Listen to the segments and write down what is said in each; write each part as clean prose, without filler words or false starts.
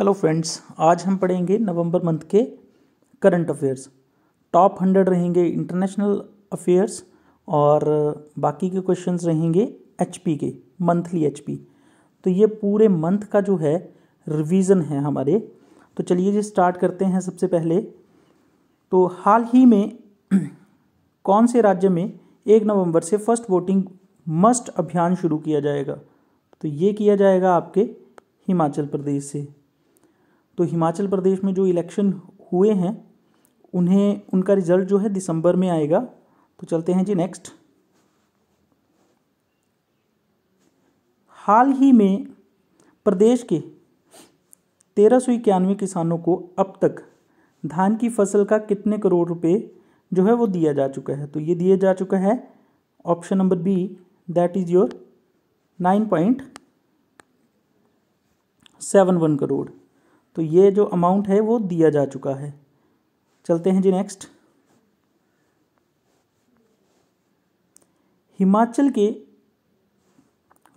Hello friends, आज हम पढ़ेंगे नवंबर मंथ के करंट अफेयर्स। टॉप 100 रहेंगे इंटरनेशनल अफेयर्स और बाकी के क्वेश्चंस रहेंगे एचपी के, मंथली एचपी। तो ये पूरे मंथ का जो है रिवीजन है हमारे। तो चलिए जी स्टार्ट करते हैं। सबसे पहले तो हाल ही में कौन से राज्य में 1 नवंबर से फर्स्ट वोटिंग मस्ट अभियान शुरू किया जाएगा? तो ये किया जाएगा आपके हिमाचल प्रदेश से। तो हिमाचल प्रदेश में जो इलेक्शन हुए हैं उनका रिजल्ट जो है दिसंबर में आएगा। तो चलते हैं जी नेक्स्ट। हाल ही में प्रदेश के 1391 किसानों को अब तक धान की फसल का कितने करोड़ रुपए जो है वो दिया जा चुका है? तो ये दिया जा चुका है option number B, that is your 9.71 crore. तो ये जो अमाउंट है वो दिया जा चुका है। चलते हैं जी नेक्स्ट। हिमाचल के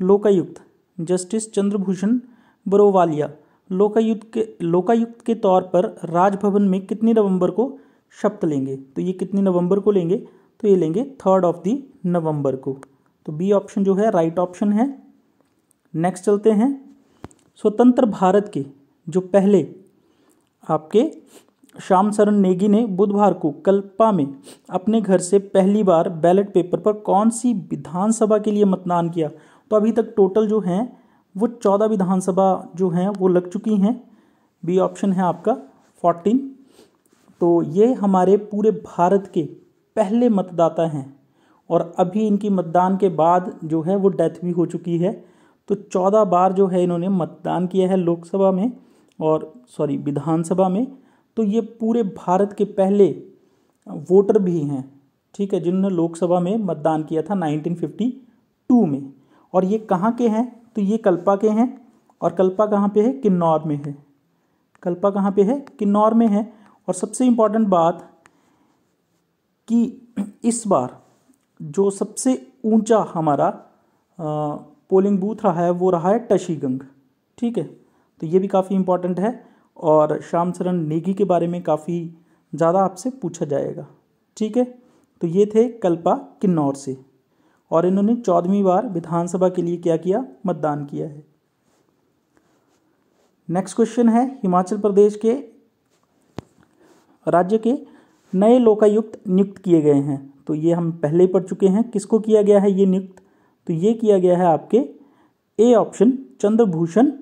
लोकायुक्त जस्टिस चंद्रभूषण बरोवालिया लोकायुक्त के तौर पर राजभवन में कितनी नवंबर को शपथ लेंगे? तो ये कितनी नवंबर को लेंगे? तो ये लेंगे 3 नवंबर को। तो बी ऑप्शन जो है राइट ऑप्शन है। नेक्स्ट चलते हैं। स्वतंत्र भारत के जो पहले आपके श्याम शरण नेगी ने बुधवार को कल्पा में अपने घर से पहली बार बैलेट पेपर पर कौन सी विधानसभा के लिए मतदान किया? तो अभी तक टोटल जो हैं वो 14 विधानसभा जो हैं वो लग चुकी हैं। बी ऑप्शन है आपका 14। तो ये हमारे पूरे भारत के पहले मतदाता हैं और अभी इनकी मतदान के बाद जो है वो डेथ भी हो चुकी है। तो 14 बार जो है इन्होंने मतदान किया है लोकसभा में और विधानसभा में। तो ये पूरे भारत के पहले वोटर भी हैं, ठीक है, जिन्होंने लोकसभा में मतदान किया था 1952 में। और ये कहाँ के हैं? तो ये कल्पा के हैं। और कल्पा कहाँ पे है? किन्नौर में है। कल्पा कहाँ पे है? किन्नौर में है। और सबसे इम्पॉर्टेंट बात कि इस बार जो सबसे ऊंचा हमारा पोलिंग बूथ रहा है वो रहा है टशीगंग, ठीक है। तो ये भी काफ़ी इम्पॉर्टेंट है और श्याम शरण नेगी के बारे में काफ़ी ज़्यादा आपसे पूछा जाएगा, ठीक है। तो ये थे कल्पा किन्नौर से और इन्होंने 14वीं बार विधानसभा के लिए क्या किया? मतदान किया है। नेक्स्ट क्वेश्चन है, हिमाचल प्रदेश के राज्य के नए लोकायुक्त नियुक्त किए गए हैं। तो ये हम पहले ही पढ़ चुके हैं। किसको किया गया है ये नियुक्त? तो ये किया गया है आपके ए ऑप्शन चंद्रभूषण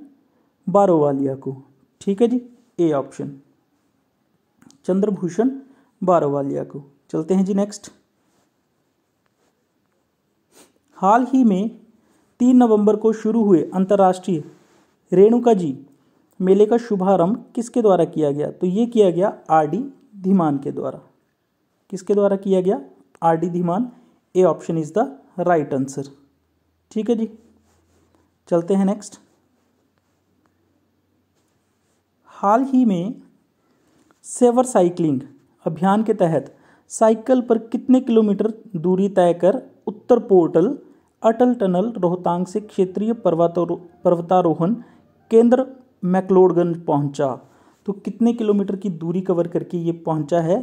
बारोवालिया को, ठीक है जी। ए ऑप्शन चंद्रभूषण बारोवालिया को। चलते हैं जी नेक्स्ट। हाल ही में 3 नवंबर को शुरू हुए अंतर्राष्ट्रीय रेणुका जी मेले का शुभारंभ किसके द्वारा किया गया? तो ये किया गया आर.डी. धीमान के द्वारा। किसके द्वारा किया गया? RD. Dhiman. A option is the right answer, ठीक है जी। चलते हैं नेक्स्ट। हाल ही में सेवर साइकिलिंग अभियान के तहत साइकिल पर कितने किलोमीटर दूरी तय कर उत्तर पोर्टल अटल टनल रोहतांग से क्षेत्रीय पर्वतारोहण केंद्र मैक्लोडगंज पहुंचा? तो कितने किलोमीटर की दूरी कवर करके ये पहुंचा है?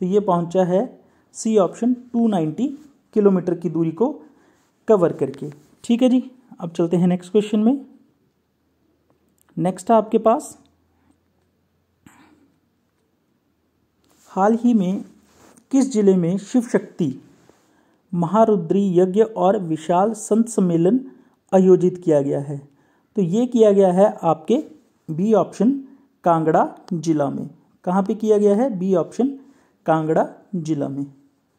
तो ये पहुंचा है सी ऑप्शन 290 किलोमीटर की दूरी को कवर करके, ठीक है जी। अब चलते हैं नेक्स्ट क्वेश्चन में। नेक्स्ट है आपके पास, हाल ही में किस जिले में शिव शक्ति महारुद्री यज्ञ और विशाल संत सम्मेलन आयोजित किया गया है? तो ये किया गया है आपके बी ऑप्शन कांगड़ा जिला में। कहाँ पे किया गया है? बी ऑप्शन कांगड़ा जिला में।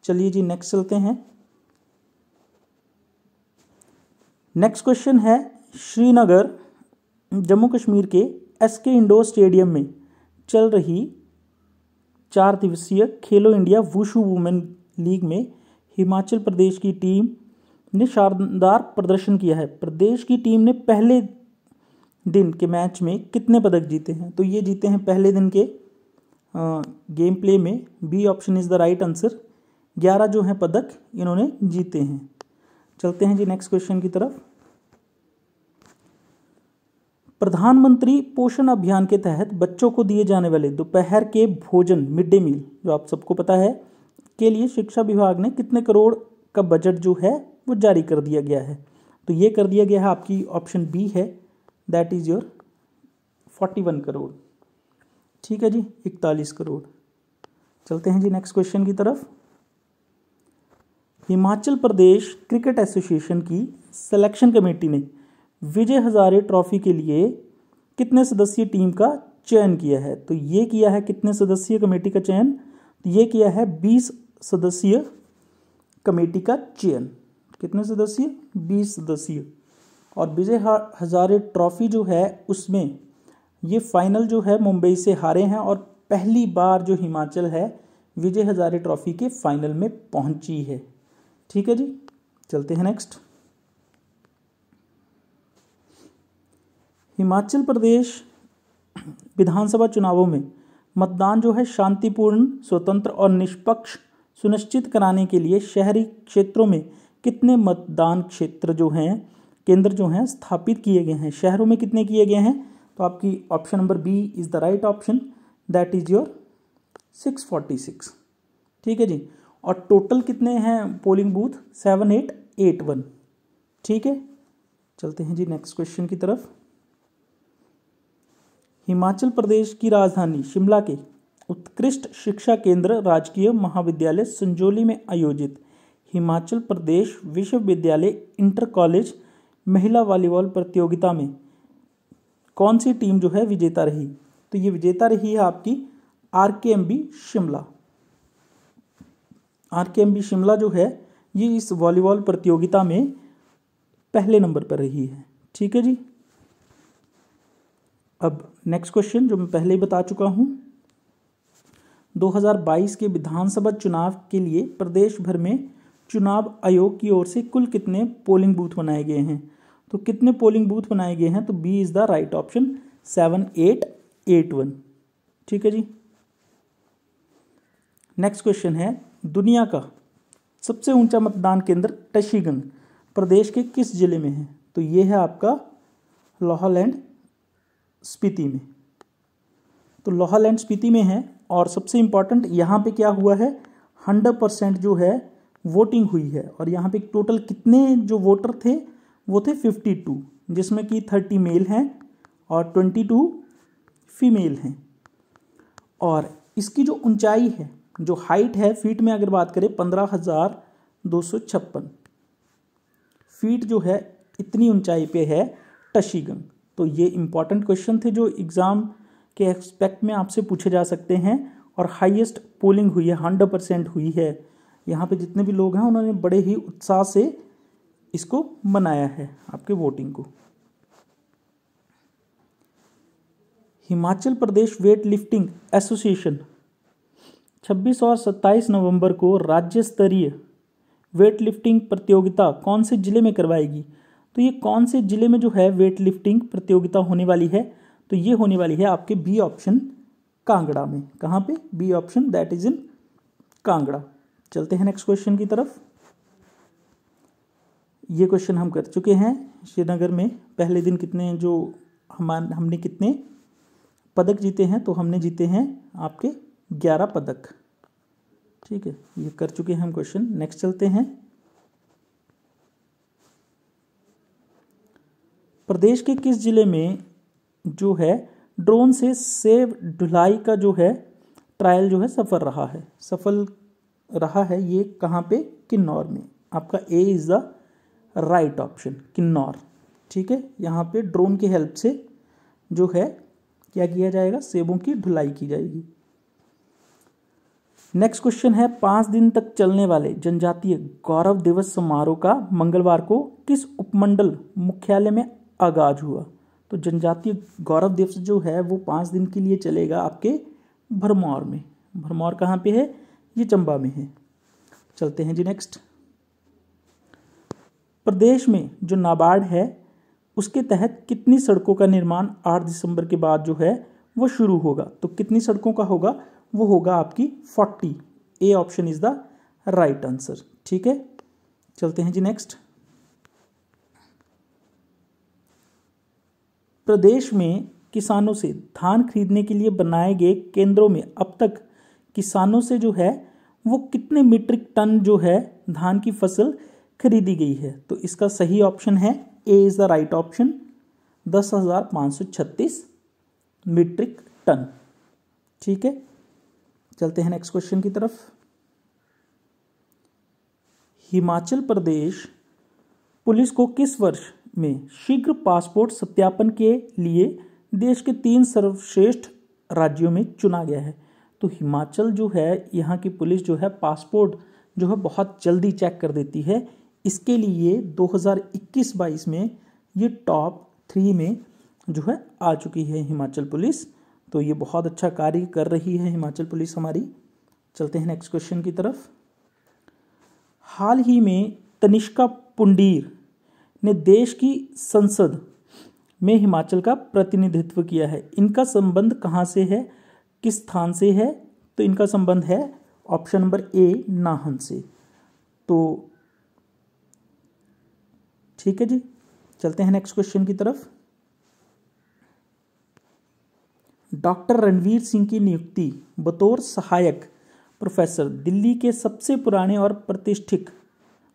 चलिए जी नेक्स्ट चलते हैं। नेक्स्ट क्वेश्चन है, श्रीनगर जम्मू कश्मीर के एसके इंडोर स्टेडियम में चल रही 4 दिवसीय खेलो इंडिया वुशु वुमेन लीग में हिमाचल प्रदेश की टीम ने शानदार प्रदर्शन किया है। प्रदेश की टीम ने पहले दिन के मैच में कितने पदक जीते हैं? तो ये जीते हैं पहले दिन के गेम प्ले में। B option is the right answer. 11 जो हैं पदक इन्होंने जीते हैं। चलते हैं जी नेक्स्ट क्वेश्चन की तरफ। प्रधानमंत्री पोषण अभियान के तहत बच्चों को दिए जाने वाले दोपहर के भोजन मिड डे मील जो आप सबको पता है के लिए शिक्षा विभाग ने कितने करोड़ का बजट जो है वो जारी कर दिया गया है? तो ये कर दिया गया है, आपकी ऑप्शन बी है, दैट इज योर 41 करोड़। ठीक है जी, 41 करोड़। चलते हैं जी नेक्स्ट क्वेश्चन की तरफ। हिमाचल प्रदेश क्रिकेट एसोसिएशन की सिलेक्शन कमेटी ने विजय हजारे ट्रॉफी के लिए कितने सदस्यीय टीम का चयन किया है? तो ये किया है कितने सदस्यीय कमेटी का चयन? तो ये किया है 20 सदस्यीय कमेटी का चयन। कितने सदस्यीय? 20 सदस्यीय। और विजय हजारे ट्रॉफी जो है उसमें ये फाइनल जो है मुंबई से हारे हैं और पहली बार जो हिमाचल है विजय हजारे ट्रॉफी के फाइनल में पहुंची है। ठीक है जी, चलते हैं नेक्स्ट। हिमाचल प्रदेश विधानसभा चुनावों में मतदान जो है शांतिपूर्ण, स्वतंत्र और निष्पक्ष सुनिश्चित कराने के लिए शहरी क्षेत्रों में कितने मतदान क्षेत्र जो हैं, केंद्र जो हैं स्थापित किए गए हैं? शहरों में कितने किए गए हैं? तो आपकी option number B is the right option, that is your 646। ठीक है जी, और टोटल कितने हैं पोलिंग बूथ? 7881। ठीक है, चलते हैं जी नेक्स्ट क्वेश्चन की तरफ। हिमाचल प्रदेश की राजधानी शिमला के उत्कृष्ट शिक्षा केंद्र राजकीय महाविद्यालय संजौली में आयोजित हिमाचल प्रदेश विश्वविद्यालय इंटर कॉलेज महिला वॉलीबॉल प्रतियोगिता में कौन सी टीम जो है विजेता रही? तो ये विजेता रही है आपकी आरकेएमबी शिमला। आरकेएमबी शिमला जो है ये इस वॉलीबॉल प्रतियोगिता में पहले नंबर पर रही है। ठीक है जी, अब नेक्स्ट क्वेश्चन जो मैं पहले ही बता चुका हूं, 2022 के विधानसभा चुनाव के लिए प्रदेश भर में चुनाव आयोग की ओर से कुल कितने पोलिंग बूथ बनाए गए हैं? तो कितने पोलिंग बूथ बनाए गए हैं? तो B is the right option, 7881। ठीक है जी, नेक्स्ट क्वेश्चन है, दुनिया का सबसे ऊंचा मतदान केंद्र टशीगंग प्रदेश के किस जिले में है? तो ये है आपका लाहौल एंड स्पीति में। तो लाहौल एंड स्पीति में है और सबसे इंपॉर्टेंट यहाँ पे क्या हुआ है, 100% जो है वोटिंग हुई है और यहाँ पे टोटल कितने जो वोटर थे वो थे 52, जिसमें कि 30 मेल हैं और 22 फीमेल हैं। और इसकी जो ऊंचाई है, जो हाइट है फीट में अगर बात करें 15,256 फीट जो है, इतनी ऊंचाई पे है टशीगंग। तो ये इंपॉर्टेंट क्वेश्चन थे जो एग्ज़ाम के एक्सपेक्ट में आपसे पूछे जा सकते हैं। और हाईएस्ट पोलिंग हुई है, 100% हुई है। यहाँ पे जितने भी लोग हैं उन्होंने बड़े ही उत्साह से इसको मनाया है, आपके वोटिंग को। Himachal Pradesh weight lifting association 26 और 27 नवंबर को राज्य स्तरीय वेट लिफ्टिंग प्रतियोगिता कौन से जिले में करवाएगी? तो ये कौन से जिले में जो है वेट लिफ्टिंग प्रतियोगिता होने वाली है? तो ये होने वाली है आपके बी ऑप्शन, कांगड़ा में। कहाँ पे? B option, that is in Kangra. चलते हैं नेक्स्ट क्वेश्चन की तरफ। ये क्वेश्चन हम कर चुके हैं। श्रीनगर में पहले दिन कितने जो हमने कितने पदक जीते हैं? तो हमने जीते हैं आपके 11 पदक। ठीक है, ये कर चुके हैं हम क्वेश्चन। नेक्स्ट चलते हैं। प्रदेश के किस जिले में जो है ड्रोन से सेब ढुलाई का जो है ट्रायल जो है सफल रहा है? ये कहाँ पे? किन्नौर में। आपका A is the right option, Kinnaur. ठीक है, यहाँ पे ड्रोन की हेल्प से जो है क्या किया जाएगा? सेबों की ढुलाई की जाएगी। नेक्स्ट क्वेश्चन है, 5 दिन तक चलने वाले जनजातीय गौरव दिवस समारोह का मंगलवार को किस उपमंडल मुख्यालय में आगाज हुआ? तो जनजातीय गौरव दिवस जो है वो 5 दिन के लिए चलेगा आपके भरमौर में। भरमौर कहाँ पे है? ये चंबा में है। चलते हैं जी नेक्स्ट। प्रदेश में जो नाबार्ड है उसके तहत कितनी सड़कों का निर्माण 8 दिसंबर के बाद जो है वो शुरू होगा? तो कितनी सड़कों का होगा? वो होगा आपकी 40। A option is the right answer. ठीक है, चलते हैं जी नेक्स्ट। प्रदेश में किसानों से धान खरीदने के लिए बनाए गए केंद्रों में अब तक किसानों से जो है वो कितने मीट्रिक टन जो है धान की फसल खरीदी गई है? तो इसका सही ऑप्शन है A is the right option, 10,536 metric ton. ठीक है, चलते हैं नेक्स्ट क्वेश्चन की तरफ। हिमाचल प्रदेश पुलिस को किस वर्ष में शीघ्र पासपोर्ट सत्यापन के लिए देश के 3 सर्वश्रेष्ठ राज्यों में चुना गया है? तो हिमाचल जो है यहाँ की पुलिस जो है पासपोर्ट जो है बहुत जल्दी चेक कर देती है। इसके लिए 2021-22 में ये टॉप 3 में जो है आ चुकी है हिमाचल पुलिस। तो ये बहुत अच्छा कार्य कर रही है हिमाचल पुलिस हमारी। चलते हैं नेक्स्ट क्वेश्चन की तरफ। हाल ही में तनिष्का पुंडीर ने देश की संसद में हिमाचल का प्रतिनिधित्व किया है। इनका संबंध कहाँ से है, किस स्थान से है? तो इनका संबंध है ऑप्शन नंबर ए, नाहन से। तो ठीक है जी, चलते हैं नेक्स्ट क्वेश्चन की तरफ। डॉक्टर रणवीर सिंह की नियुक्ति बतौर सहायक प्रोफेसर दिल्ली के सबसे पुराने और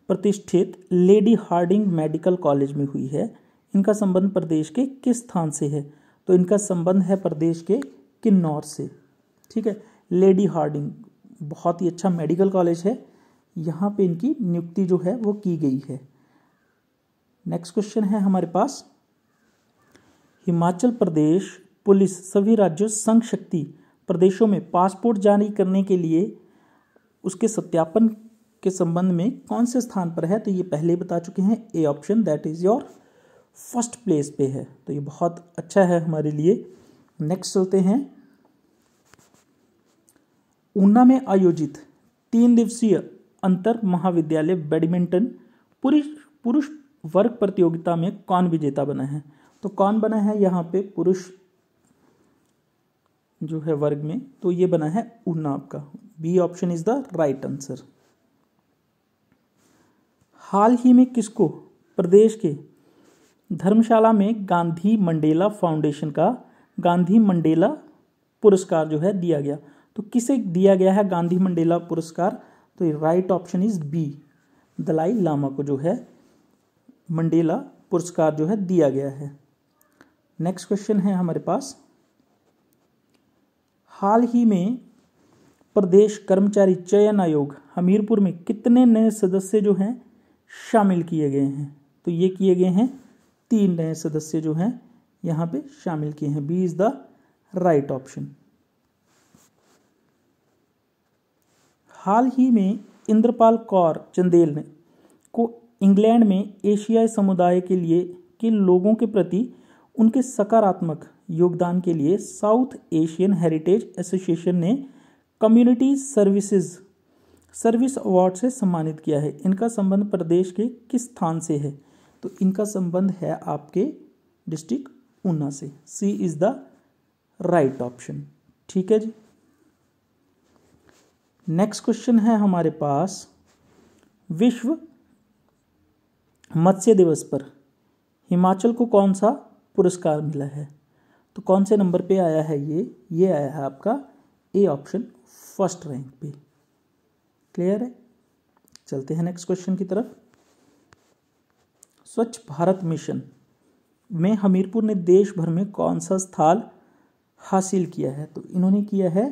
प्रतिष्ठित लेडी हार्डिंग मेडिकल कॉलेज में हुई है। इनका संबंध प्रदेश के किस स्थान से है? तो इनका संबंध है प्रदेश के किन्नौर से। ठीक है, लेडी हार्डिंग बहुत ही अच्छा मेडिकल कॉलेज है, यहाँ पे इनकी नियुक्ति जो है वो की गई है। नेक्स्ट क्वेश्चन है हमारे पास, हिमाचल प्रदेश पुलिस सभी राज्यों संघ शक्ति प्रदेशों में पासपोर्ट जारी करने के लिए उसके सत्यापन के संबंध में कौन से स्थान पर है? तो ये पहले बता चुके हैं, A option, that is your first place पे है। तो ये बहुत अच्छा है हमारे लिए। नेक्स्ट चलते हैं, ऊना में आयोजित 3 दिवसीय अंतर महाविद्यालय बैडमिंटन पुरुष वर्ग प्रतियोगिता में कौन विजेता बना है? तो कौन बना है यहाँ पे पुरुष जो है वर्ग में? तो ये बना है ऊना आपका, B option is the right answer. हाल ही में किसको प्रदेश के धर्मशाला में गांधी मंडेला फाउंडेशन का गांधी मंडेला पुरस्कार जो है दिया गया? तो किसे दिया गया है गांधी मंडेला पुरस्कार? तो right option is B, Dalai Lama को जो है मंडेला पुरस्कार जो है दिया गया है। नेक्स्ट क्वेश्चन है हमारे पास, हाल ही में प्रदेश कर्मचारी चयन आयोग हमीरपुर में कितने नए सदस्य जो हैं शामिल किए गए हैं? तो ये किए गए हैं 3 नए सदस्य जो हैं यहाँ पे शामिल किए हैं, B is the right option. हाल ही में इंद्रपाल कौर चंदेल ने को इंग्लैंड में एशियाई समुदाय के लिए के लोगों के प्रति उनके सकारात्मक योगदान के लिए साउथ एशियन हेरिटेज एसोसिएशन ने कम्युनिटी सर्विस अवार्ड से सम्मानित किया है। इनका संबंध प्रदेश के किस स्थान से है? तो इनका संबंध है आपके डिस्ट्रिक्ट ऊना से, सी इज द राइट ऑप्शन। ठीक है जी। नेक्स्ट क्वेश्चन है हमारे पास, विश्व मत्स्य दिवस पर हिमाचल को कौन सा पुरस्कार मिला है? तो कौन से नंबर पे आया है ये आया है आपका ए ऑप्शन, फर्स्ट रैंक पे। क्लियर है, चलते हैं नेक्स्ट क्वेश्चन की तरफ। स्वच्छ भारत मिशन में हमीरपुर ने देश भर में कौन सा स्थान हासिल किया है? तो इन्होंने किया है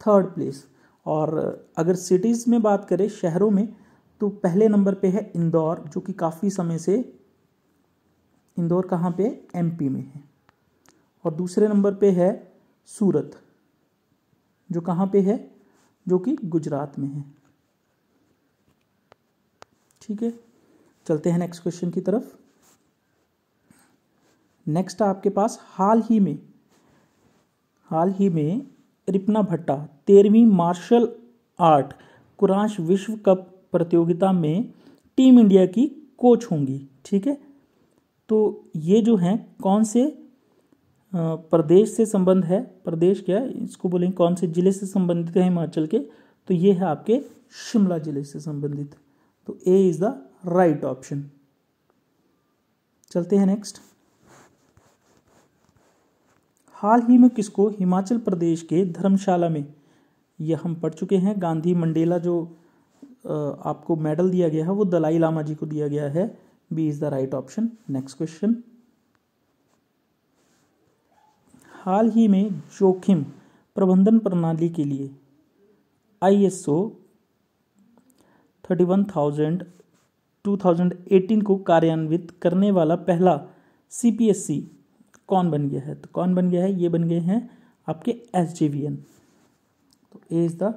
3rd प्लेस। और अगर सिटीज़ में बात करें, शहरों में, तो पहले नंबर पे है इंदौर, जो कि काफ़ी समय से, इंदौर कहाँ पे? एमपी में है। और दूसरे नंबर पे है सूरत, जो कहाँ पे है? जो कि गुजरात में है। ठीक है, चलते हैं नेक्स्ट क्वेश्चन की तरफ। नेक्स्ट आपके पास, हाल ही में रिपना भट्टा 13वीं मार्शल आर्ट कुराश विश्व कप प्रतियोगिता में टीम इंडिया की कोच होंगी। ठीक है, तो ये जो हैं कौन से प्रदेश से संबंध है? प्रदेश क्या है इसको बोलेंगे, कौन से जिले से संबंधित है हिमाचल के? तो ये है आपके शिमला जिले से संबंधित। तो A is the right option. चलते हैं नेक्स्ट। हाल ही में किसको हिमाचल प्रदेश के धर्मशाला में, यह हम पढ़ चुके हैं, गांधी मंडेला जो आपको मेडल दिया गया है वो दलाई लामा जी को दिया गया है। B is the right option. Next question, हाल ही में जोखिम प्रबंधन प्रणाली के लिए ISO 31000 को कार्यान्वित करने वाला पहला CPSC कौन बन गया है? तो कौन बन गया है? ये बन गए हैं आपके SJVN। तो A is the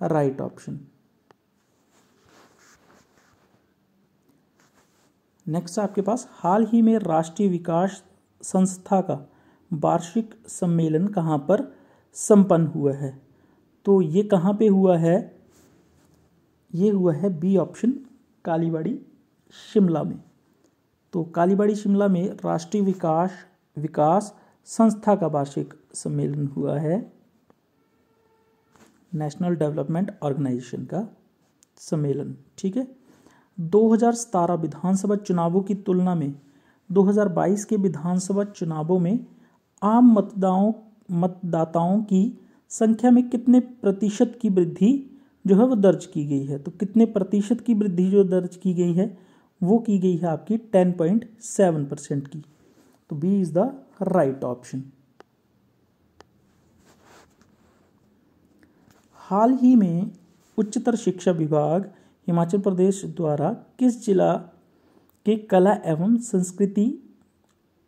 right option. Next आपके पास, हाल ही में राष्ट्रीय विकास संस्था का वार्षिक सम्मेलन कहाँ पर संपन्न हुआ है? तो ये कहाँ पे हुआ है? ये हुआ है बी ऑप्शन, कालीबाड़ी शिमला में। तो कालीबाड़ी शिमला में राष्ट्रीय विकास संस्था का वार्षिक सम्मेलन हुआ है, नेशनल डेवलपमेंट ऑर्गेनाइजेशन का सम्मेलन। ठीक है। 2017 विधानसभा चुनावों की तुलना में 2022 के विधानसभा चुनावों में आम मतदाताओं की संख्या में कितने प्रतिशत की वृद्धि जो है वो दर्ज की गई है? तो कितने प्रतिशत की वृद्धि जो दर्ज की गई है वो की गई है आपकी 10.7% की। तो B is the right option. हाल ही में उच्चतर शिक्षा विभाग हिमाचल प्रदेश द्वारा किस जिला के कला एवं संस्कृति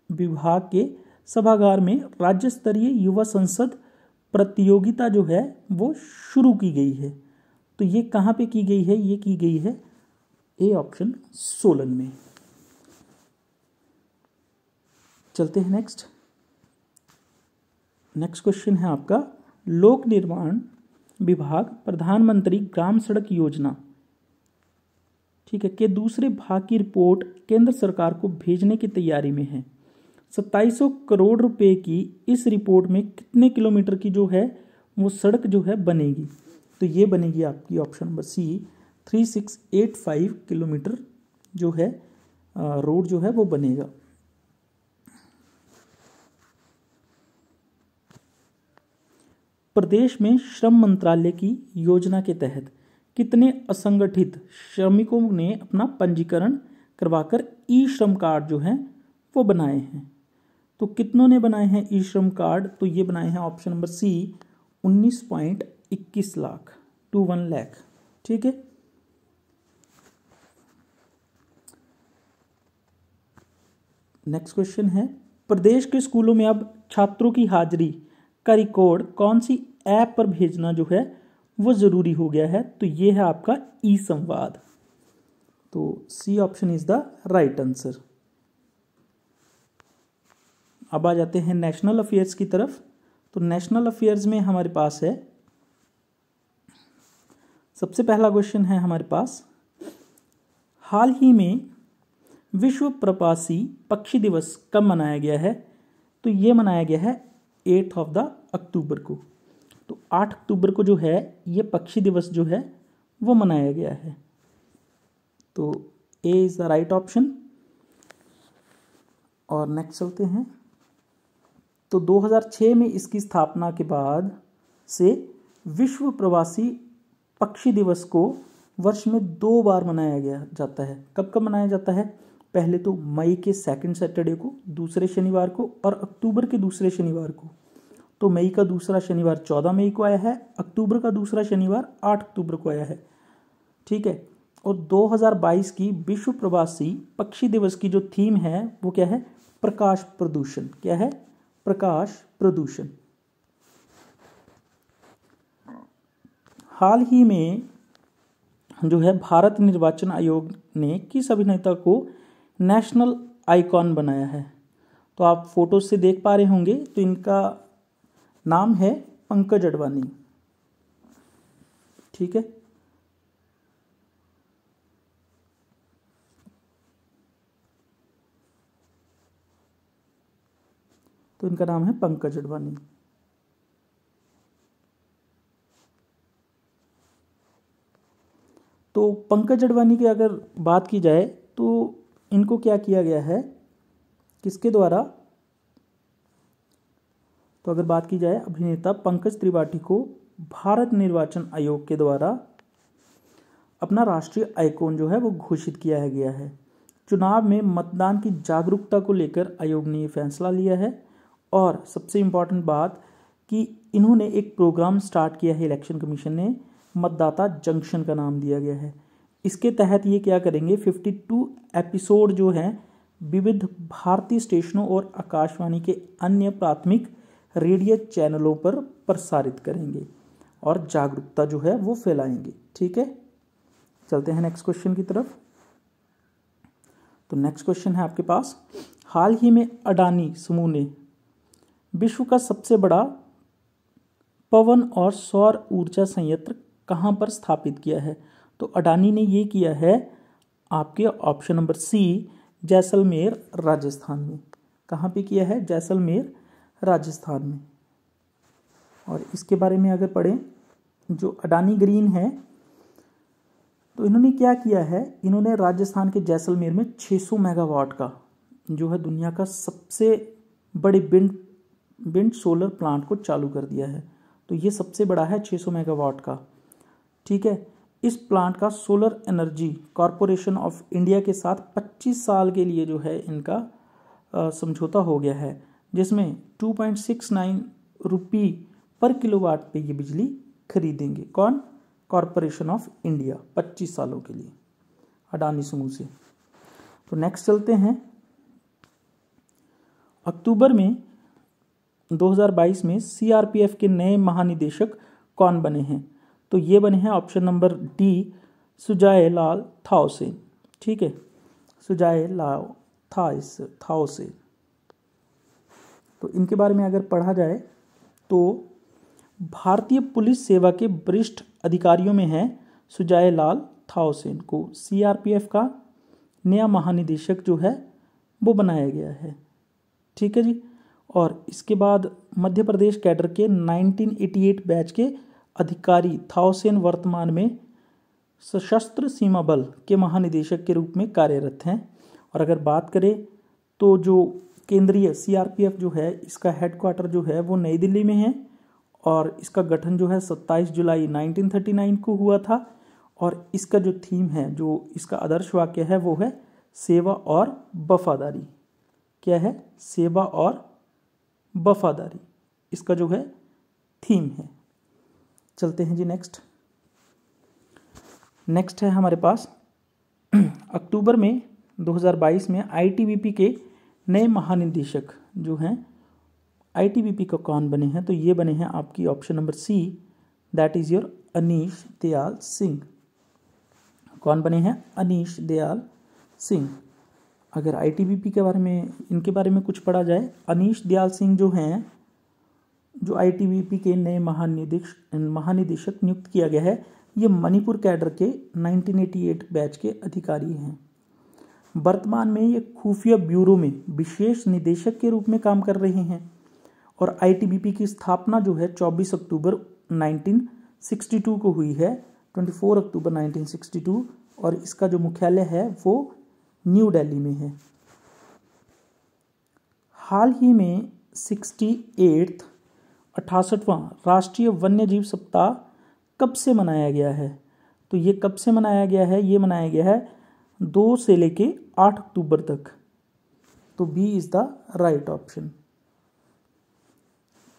विभाग के सभागार में राज्य स्तरीय युवा संसद प्रतियोगिता जो है वो शुरू की गई है? तो ये कहाँ पे की गई है? ये की गई है ए ऑप्शन, सोलन में। चलते हैं नेक्स्ट क्वेश्चन है आपका, लोक निर्माण विभाग प्रधानमंत्री ग्राम सड़क योजना, ठीक है, के दूसरे भाग की रिपोर्ट केंद्र सरकार को भेजने की तैयारी में है। 2700 करोड़ रुपए की इस रिपोर्ट में कितने किलोमीटर की जो है वो सड़क जो है बनेगी? तो ये बनेगी आपकी ऑप्शन नंबर सी, 3685 किलोमीटर जो है रोड जो है वो बनेगा। प्रदेश में श्रम मंत्रालय की योजना के तहत कितने असंगठित श्रमिकों ने अपना पंजीकरण करवाकर ई श्रम कार्ड जो है वो बनाए हैं? तो कितनों ने बनाए हैं ई श्रम कार्ड? तो ये बनाए हैं option number C, 19.21 lakh, 21 lakh. ठीक है। नेक्स्ट क्वेश्चन है, प्रदेश के स्कूलों में अब छात्रों की हाजिरी का रिकॉर्ड कौन सी ऐप पर भेजना जो है वो जरूरी हो गया है? तो ये है आपका ई संवाद। तो C option is the right answer. अब आ जाते हैं नेशनल अफेयर्स की तरफ। तो नेशनल अफेयर्स में हमारे पास है, सबसे पहला क्वेश्चन है हमारे पास, हाल ही में विश्व प्रवासी पक्षी दिवस कब मनाया गया है? तो ये मनाया गया है 8 अक्टूबर को। तो 8 अक्टूबर को जो है ये पक्षी दिवस जो है वो मनाया गया है। तो A is the right option. और नेक्स्ट चलते हैं। तो 2006 में इसकी स्थापना के बाद से विश्व प्रवासी पक्षी दिवस को वर्ष में 2 बार मनाया गया जाता है। कब कब मनाया जाता है? पहले तो मई के सेकंड सैटरडे को, दूसरे शनिवार को, और अक्टूबर के दूसरे शनिवार को। तो मई का दूसरा शनिवार 14 मई को आया है, अक्टूबर का दूसरा शनिवार 8 अक्टूबर को आया है। ठीक है। और 2022 की विश्व प्रवासी पक्षी दिवस की जो थीम है वो क्या है? प्रकाश प्रदूषण। क्या है? प्रकाश प्रदूषण। हाल ही में जो है भारत निर्वाचन आयोग ने किस अभिनेता को नेशनल आइकॉन बनाया है? तो आप फोटो से देख पा रहे होंगे, तो इनका नाम है पंकज अडवाणी। ठीक है। तो इनका नाम है पंकज अडवाणी। तो पंकज अडवाणी की अगर बात की जाए तो इनको क्या किया गया है, किसके द्वारा? तो अगर बात की जाए, अभिनेता पंकज त्रिपाठी को भारत निर्वाचन आयोग के द्वारा अपना राष्ट्रीय आइकॉन जो है वो घोषित किया गया है। चुनाव में मतदान की जागरूकता को लेकर आयोग ने ये फैसला लिया है। और सबसे इम्पॉर्टेंट बात कि इन्होंने एक प्रोग्राम स्टार्ट किया है, इलेक्शन कमीशन ने, मतदाता जंक्शन का नाम दिया गया है। इसके तहत ये क्या करेंगे, 52 एपिसोड जो हैं विविध भारतीय स्टेशनों और आकाशवाणी के अन्य प्राथमिक रेडियो चैनलों पर प्रसारित करेंगे और जागरूकता जो है वो फैलाएंगे। ठीक है, चलते हैं नेक्स्ट क्वेश्चन की तरफ। तो नेक्स्ट क्वेश्चन है आपके पास, हाल ही में अडानी समूह ने विश्व का सबसे बड़ा पवन और सौर ऊर्जा संयंत्र कहाँ पर स्थापित किया है? तो अडानी ने ये किया है आपके option number C, Jaisalmer Rajasthan में। कहाँ पे किया है? जैसलमेर राजस्थान में। और इसके बारे में अगर पढ़ें, जो अडानी ग्रीन है, तो इन्होंने क्या किया है, इन्होंने राजस्थान के जैसलमेर में 600 मेगावाट का जो है दुनिया का सबसे बड़े विंड सोलर प्लांट को चालू कर दिया है। तो ये सबसे बड़ा है 600 मेगावाट का। ठीक है, इस प्लांट का solar energy corporation of India के साथ 25 साल के लिए जो है इनका समझौता हो गया है, जिसमें 2.69 रुपये पर किलोवाट पे ये बिजली खरीदेंगे। कौन? कॉरपोरेशन ऑफ इंडिया, 25 सालों के लिए, अडानी समूह से। तो नेक्स्ट चलते हैं, अक्टूबर में 2022 में सीआरपीएफ के नए महानिदेशक कौन बने हैं? तो ये बने हैं ऑप्शन नंबर डी, सुजाय लाल थाउसेन। ठीक है, सुजाय लाल थाउसेन। तो इनके बारे में अगर पढ़ा जाए तो भारतीय पुलिस सेवा के वरिष्ठ अधिकारियों में है सुजाय लाल थाउसेन को सीआरपीएफ का नया महानिदेशक जो है वो बनाया गया है। ठीक है जी। और इसके बाद मध्य प्रदेश कैडर के 1988 बैच के अधिकारी थाउसेन वर्तमान में सशस्त्र सीमा बल के महानिदेशक के रूप में कार्यरत हैं। और अगर बात करें तो जो केंद्रीय सीआरपीएफ जो है, इसका हेडक्वार्टर जो है वो नई दिल्ली में है और इसका गठन जो है 27 जुलाई 1939 को हुआ था। और इसका जो थीम है, जो इसका आदर्श वाक्य है वो है सेवा और वफादारी। क्या है? सेवा और वफादारी, इसका जो है थीम है। चलते हैं जी नेक्स्ट है हमारे पास, अक्टूबर में 2022 में आईटीबीपी के नए महानिदेशक जो हैं आईटीबीपी का कौन बने हैं? तो ये बने हैं आपकी option number C, that is your Anish Dayal Singh. कौन बने हैं? अनीश दयाल सिंह। अगर आईटीबीपी के बारे में, इनके बारे में कुछ पढ़ा जाए, अनीश दयाल सिंह जो हैं, जो आईटीबीपी के नए महानिदेशक नियुक्त किया गया है, ये मणिपुर कैडर के 1988 बैच के अधिकारी हैं। वर्तमान में ये खुफिया ब्यूरो में विशेष निदेशक के रूप में काम कर रहे हैं। और आईटीबीपी की स्थापना जो है 24 अक्टूबर 1962 को हुई है, 24 अक्टूबर 1962। और इसका जो मुख्यालय है वो न्यू दिल्ली में है। हाल ही में 68वां राष्ट्रीय वन्यजीव सप्ताह कब से मनाया गया है? तो ये कब से मनाया गया है? ये मनाया गया है 2 से लेके 8 अक्टूबर तक। तो B is the right option.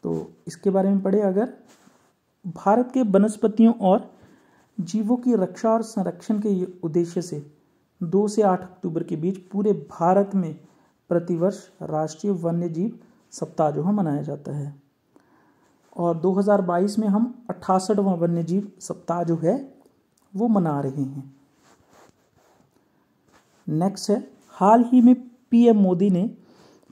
तो इसके बारे में पढ़े अगर, भारत के वनस्पतियों और जीवों की रक्षा और संरक्षण के उद्देश्य से 2 से 8 अक्टूबर के बीच पूरे भारत में प्रतिवर्ष राष्ट्रीय वन्यजीव सप्ताह जो है मनाया जाता है। और 2022 में हम 68वां वन्यजीव सप्ताह जो है वो मना रहे हैं। नेक्स्ट है, हाल ही में पीएम मोदी ने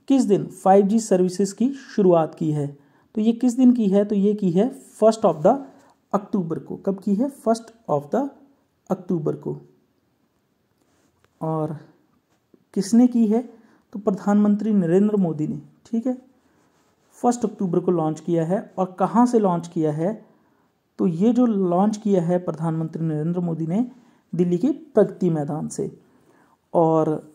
किस दिन 5G सर्विसेज की शुरुआत की है? तो ये किस दिन की है? तो ये की है 1 अक्टूबर को। कब की है? 1 अक्टूबर को। और किसने की है? तो प्रधानमंत्री नरेंद्र मोदी ने। ठीक है, 1 अक्टूबर को लॉन्च किया है। और कहाँ से लॉन्च किया है? तो ये जो लॉन्च किया है प्रधानमंत्री नरेंद्र मोदी ने, दिल्ली के प्रगति मैदान से। और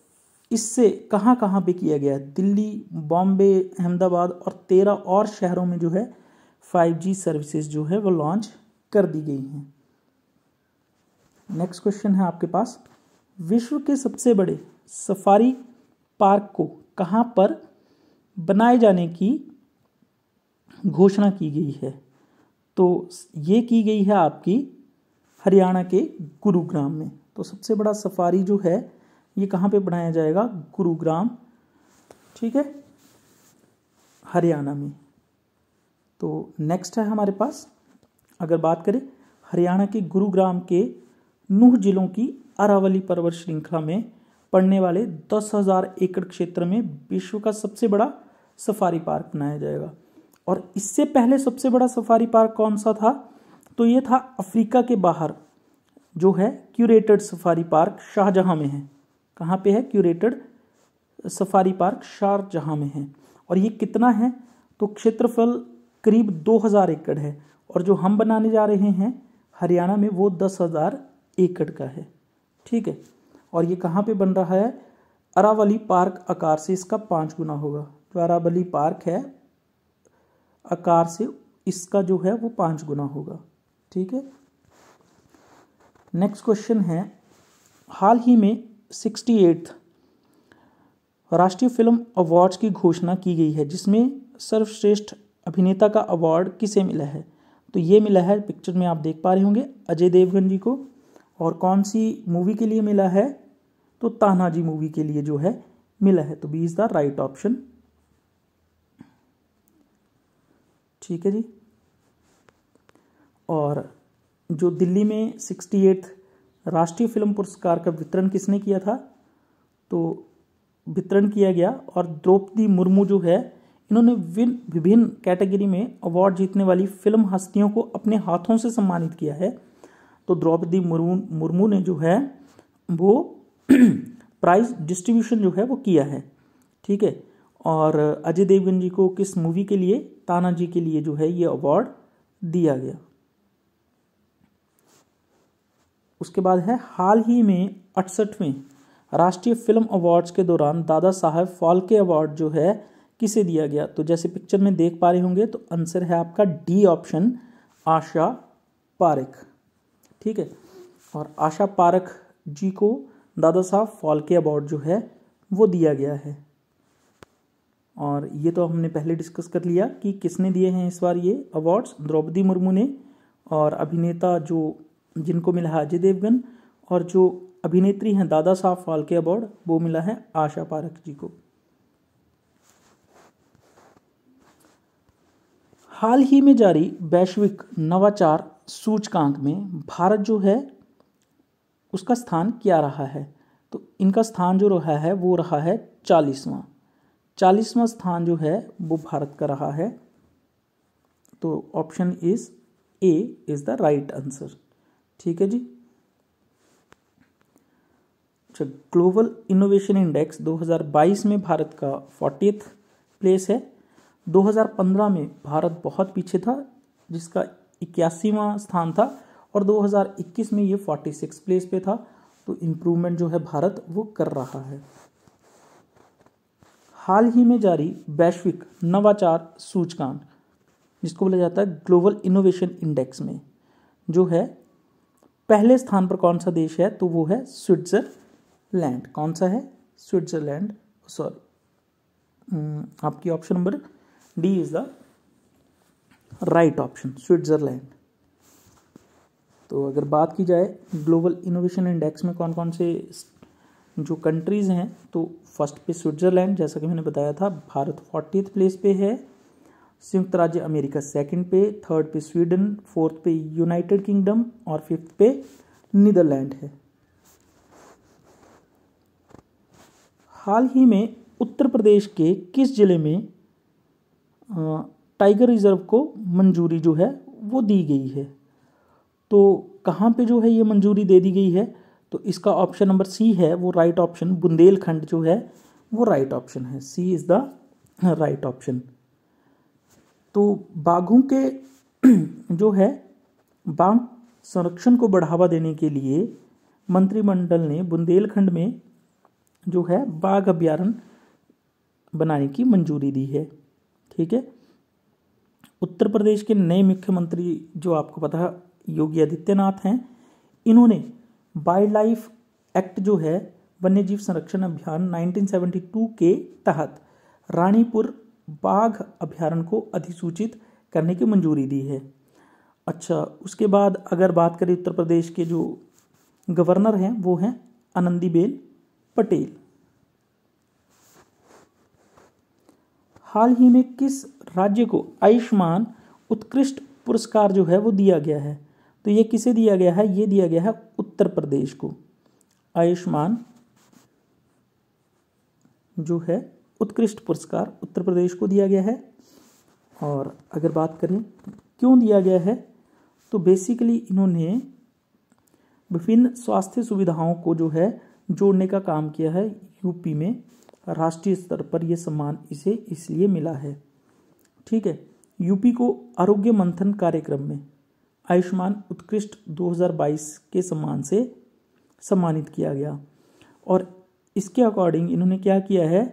इससे कहाँ कहाँ पे किया गया है? दिल्ली, बॉम्बे, अहमदाबाद और 13 और शहरों में जो है 5G सर्विसेज जो है वो लॉन्च कर दी गई हैं। नेक्स्ट क्वेश्चन है आपके पास, विश्व के सबसे बड़े सफारी पार्क को कहाँ पर बनाए जाने की घोषणा की गई है? तो ये की गई है आपकी हरियाणा के गुरुग्राम में। तो सबसे बड़ा सफारी जो है ये कहाँ पे बनाया जाएगा? गुरुग्राम, ठीक है, हरियाणा में। तो नेक्स्ट है हमारे पास, अगर बात करें हरियाणा के गुरुग्राम के नूह जिलों की अरावली पर्वत श्रृंखला में पड़ने वाले 10,000 एकड़ क्षेत्र में विश्व का सबसे बड़ा सफारी पार्क बनाया जाएगा। और इससे पहले सबसे बड़ा सफारी पार्क कौन सा था? तो ये था अफ्रीका के बाहर जो है क्यूरेटेड सफारी पार्क शाहजहां में है। कहाँ पे है? क्यूरेटेड सफारी पार्क शाहजहां में है। और ये कितना है? तो क्षेत्रफल करीब 2,000 एकड़ है, और जो हम बनाने जा रहे हैं हरियाणा में वो 10,000 एकड़ का है, ठीक है। और ये कहाँ पे बन रहा है? अरावली पार्क आकार से इसका 5 गुना होगा। जो अरावली पार्क है आकार से इसका जो है वो 5 गुना होगा, ठीक है। नेक्स्ट क्वेश्चन है, हाल ही में 68th राष्ट्रीय फिल्म अवार्ड्स की घोषणा की गई है, जिसमें सर्वश्रेष्ठ अभिनेता का अवार्ड किसे मिला है? तो ये मिला है, पिक्चर में आप देख पा रहे होंगे, अजय देवगन जी को। और कौन सी मूवी के लिए मिला है? तो तानाजी मूवी के लिए जो है मिला है। तो B is the right option, ठीक है जी। और जो दिल्ली में 68th राष्ट्रीय फिल्म पुरस्कार का वितरण किसने किया था? तो वितरण किया गया, और द्रौपदी मुर्मू जो है इन्होंने विभिन्न कैटेगरी में अवार्ड जीतने वाली फिल्म हस्तियों को अपने हाथों से सम्मानित किया है। तो द्रौपदी मुर्मू ने जो है वो प्राइज डिस्ट्रीब्यूशन जो है वो किया है, ठीक है। और अजय देवगन जी को किस मूवी के लिए? तानाजी के लिए जो है ये अवार्ड दिया गया। उसके बाद है, हाल ही में 68वें राष्ट्रीय फिल्म अवार्ड्स के दौरान दादा साहब फाल्के अवार्ड जो है किसे दिया गया? तो जैसे पिक्चर में देख पा रहे होंगे, तो आंसर है आपका डी ऑप्शन, आशा पारेख, ठीक है। और आशा पारेख जी को दादा साहब फाल्के अवार्ड जो है वो दिया गया है। और ये तो हमने पहले डिस्कस कर लिया कि किसने दिए हैं इस बार ये अवार्ड्स, द्रौपदी मुर्मू ने। और अभिनेता जो जिनको मिला है अजय देवगन, और जो अभिनेत्री हैं दादा साहब फाल्के अवार्ड वो मिला है आशा पारेख जी को। हाल ही में जारी वैश्विक नवाचार सूचकांक में भारत जो है उसका स्थान क्या रहा है? तो इनका स्थान जो रहा है वो रहा है 40वां स्थान जो है वो भारत का रहा है। तो option is a is the right answer, ठीक है जी। अच्छा, ग्लोबल इनोवेशन इंडेक्स 2022 में भारत का 40th प्लेस है। 2015 में भारत बहुत पीछे था, जिसका 81वां स्थान था, और 2021 में ये 46 प्लेस पे था। तो इम्प्रूवमेंट जो है भारत वो कर रहा है। हाल ही में जारी वैश्विक नवाचार सूचकांक, जिसको बोला जाता है ग्लोबल इनोवेशन इंडेक्स में जो है पहले स्थान पर कौन सा देश है? तो वो है स्विट्जरलैंड। कौन सा है? स्विट्जरलैंड, सॉरी, आपकी option number D is the right option, Switzerland. तो अगर बात की जाए ग्लोबल इनोवेशन इंडेक्स में कौन कौन से जो कंट्रीज़ हैं, तो फर्स्ट पे स्विट्जरलैंड, जैसा कि मैंने बताया था। भारत 40th प्लेस पे है। संयुक्त राज्य अमेरिका सेकंड पे, थर्ड पे स्वीडन, फोर्थ पे यूनाइटेड किंगडम, और फिफ्थ पे नीदरलैंड है। हाल ही में उत्तर प्रदेश के किस जिले में टाइगर रिजर्व को मंजूरी जो है वो दी गई है? तो कहाँ पे जो है ये मंजूरी दे दी गई है? तो इसका ऑप्शन नंबर सी है वो राइट ऑप्शन, बुंदेलखंड जो है वो राइट ऑप्शन है। सी इज द राइट ऑप्शन। तो बाघों के जो है बाघ संरक्षण को बढ़ावा देने के लिए मंत्रिमंडल ने बुंदेलखंड में जो है बाघ अभ्यारण्य बनाने की मंजूरी दी है। ठीक है। उत्तर प्रदेश के नए मुख्यमंत्री जो आपको पता है योगी आदित्यनाथ हैं। इन्होंने वाइल्ड लाइफ एक्ट जो है वन्यजीव संरक्षण अभियान 1972 के तहत रानीपुर बाघ अभ्यारण्य को अधिसूचित करने की मंजूरी दी है। अच्छा, उसके बाद अगर बात करें उत्तर प्रदेश के जो गवर्नर हैं वो हैं आनंदीबेन पटेल। हाल ही में किस राज्य को आयुष्मान उत्कृष्ट पुरस्कार जो है वो दिया गया है? तो ये किसे दिया गया है? ये दिया गया है उत्तर प्रदेश को। आयुष्मान जो है उत्कृष्ट पुरस्कार उत्तर प्रदेश को दिया गया है। और अगर बात करें क्यों दिया गया है, तो बेसिकली इन्होंने विभिन्न स्वास्थ्य सुविधाओं को जो है जोड़ने का काम किया है। यूपी में राष्ट्रीय स्तर पर यह सम्मान इसे इसलिए मिला है। ठीक है। यूपी को आरोग्य मंथन कार्यक्रम में आयुष्मान उत्कृष्ट 2022 के सम्मान से सम्मानित किया गया। और इसके अकॉर्डिंग इन्होंने क्या किया है,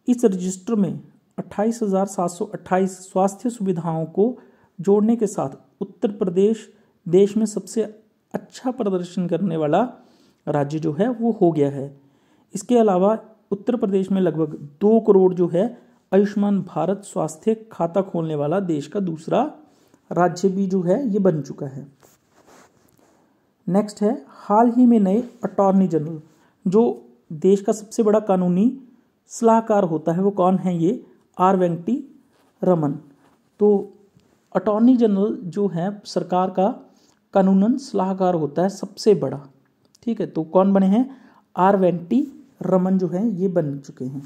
इस रजिस्टर में 28,728 स्वास्थ्य सुविधाओं को जोड़ने के साथ उत्तर प्रदेश देश में सबसे अच्छा प्रदर्शन करने वाला राज्य जो है वो हो गया है। इसके अलावा उत्तर प्रदेश में लगभग 2 करोड़ जो है आयुष्मान भारत स्वास्थ्य खाता खोलने वाला देश का दूसरा राज्य भी जो है ये बन चुका है। नेक्स्ट है, हाल ही में नए अटॉर्नी जनरल, जो देश का सबसे बड़ा कानूनी सलाहकार होता है वो कौन है? ये आर वेंकटी रमन। तो अटॉर्नी जनरल जो है सरकार का कानूनन सलाहकार होता है सबसे बड़ा। ठीक है। तो कौन बने हैं? आर वेंकटी रमन जो है ये बन चुके हैं।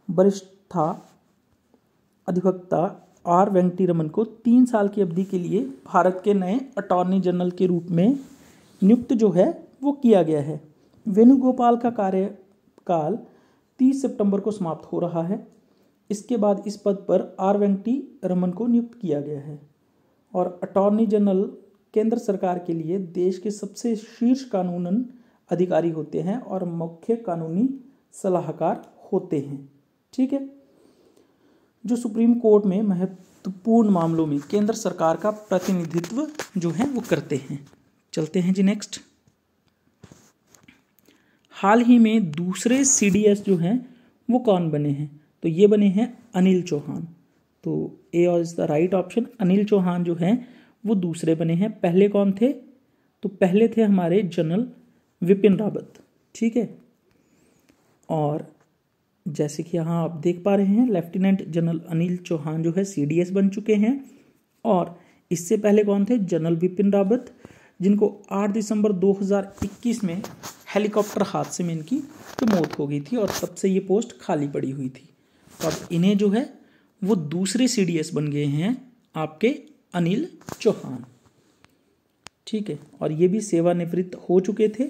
वरिष्ठ अधिवक्ता आर वेंकटी रमन को 3 साल की अवधि के लिए भारत के नए अटॉर्नी जनरल के रूप में नियुक्त जो है वो किया गया है। वेणुगोपाल का कार्यकाल 30 सितंबर को समाप्त हो रहा है। इसके बाद इस पद पर आर वेंकटी रमन को नियुक्त किया गया है। और अटॉर्नी जनरल केंद्र सरकार के लिए देश के सबसे शीर्ष कानूनन अधिकारी होते हैं और मुख्य कानूनी सलाहकार होते हैं। ठीक है। जो सुप्रीम कोर्ट में महत्वपूर्ण मामलों में केंद्र सरकार का प्रतिनिधित्व जो है वो करते हैं। चलते हैं जी नेक्स्ट। हाल ही में दूसरे सीडीएस जो हैं वो कौन बने हैं? तो ये बने हैं अनिल चौहान। तो A is the right option. Anil Chauhan जो हैं वो दूसरे बने हैं। पहले कौन थे? तो पहले थे हमारे जनरल विपिन रावत। ठीक है। और जैसे कि यहाँ आप देख पा रहे हैं लेफ्टिनेंट जनरल अनिल चौहान जो है सीडीएस बन चुके हैं। और इससे पहले कौन थे? जनरल विपिन रावत, जिनको 8 दिसंबर 2021 में हेलीकॉप्टर हादसे में इनकी तो मौत हो गई थी और तब से ये पोस्ट खाली पड़ी हुई थी। तो अब इन्हें जो है वो दूसरे सीडीएस बन गए हैं आपके अनिल चौहान। ठीक है। और ये भी सेवानिवृत्त हो चुके थे।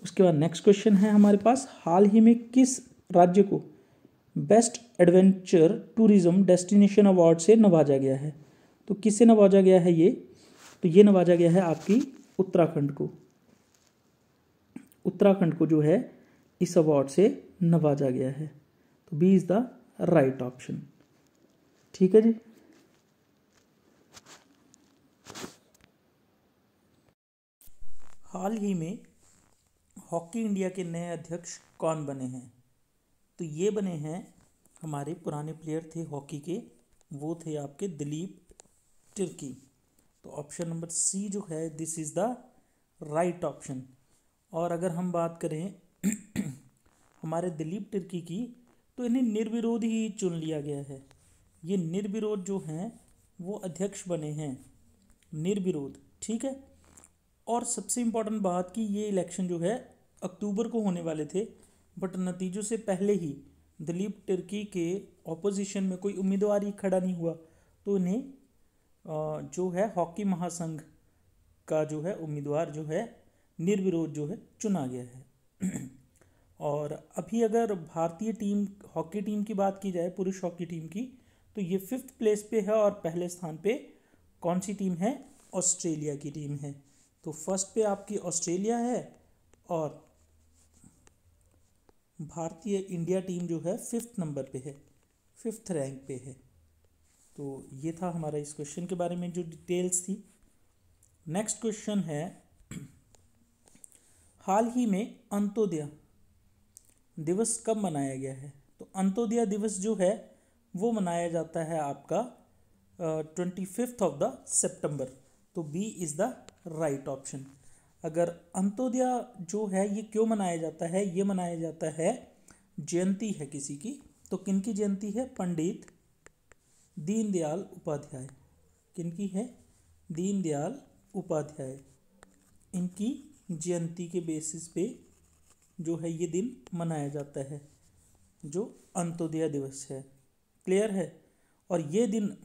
उसके बाद नेक्स्ट क्वेश्चन है हमारे पास, हाल ही में किस राज्य को best adventure tourism destination award से नवाजा गया है? तो किससे नवाजा गया है ये? तो ये नवाजा गया है आपकी उत्तराखंड को। उत्तराखंड को जो है इस अवार्ड से नवाजा गया है। तो B is the right option. ठीक है जी। हाल ही में हॉकी इंडिया के नए अध्यक्ष कौन बने हैं? तो ये बने हैं हमारे पुराने प्लेयर थे हॉकी के, वो थे आपके दिलीप तिर्की। तो ऑप्शन नंबर सी जो है this is the right option. और अगर हम बात करें हमारे दिलीप तिर्की की, तो इन्हें निर्विरोध ही चुन लिया गया है। ये निर्विरोध जो हैं वो अध्यक्ष बने हैं, निर्विरोध। ठीक है। और सबसे इम्पोर्टेंट बात कि ये इलेक्शन जो है अक्टूबर को होने वाले थे, बट नतीजों से पहले ही दिलीप तिर्की के ऑपोजिशन में कोई उम्मीदवार ही खड़ा नहीं हुआ, तो इन्हें जो है हॉकी महासंघ का जो है उम्मीदवार जो है निर्विरोध जो है चुना गया है। और अभी अगर भारतीय टीम हॉकी टीम की बात की जाए, पुरुष हॉकी टीम की, तो ये 5th प्लेस पे है। और पहले स्थान पे कौन सी टीम है? ऑस्ट्रेलिया की टीम है। तो फर्स्ट पे आपकी ऑस्ट्रेलिया है और भारतीय इंडिया टीम जो है 5th नंबर पे है, 5th रैंक पे है। तो ये था हमारा इस क्वेश्चन के बारे में जो डिटेल्स थी। नेक्स्ट क्वेश्चन है, हाल ही में अंत्योदय दिवस कब मनाया गया है? तो अंत्योदय दिवस जो है वो मनाया जाता है आपका 25th ऑफ द सितंबर। तो B is the right option. अगर अंत्योदय जो है ये क्यों मनाया जाता है? ये मनाया जाता है, जयंती है किसी की। तो किनकी जयंती है? पंडित दीनदयाल उपाध्याय। किनकी है? दीनदयाल उपाध्याय। इनकी जयंती के बेसिस पे जो है ये दिन मनाया जाता है, जो अंत्योदय दिवस है। क्लियर है? और ये दिन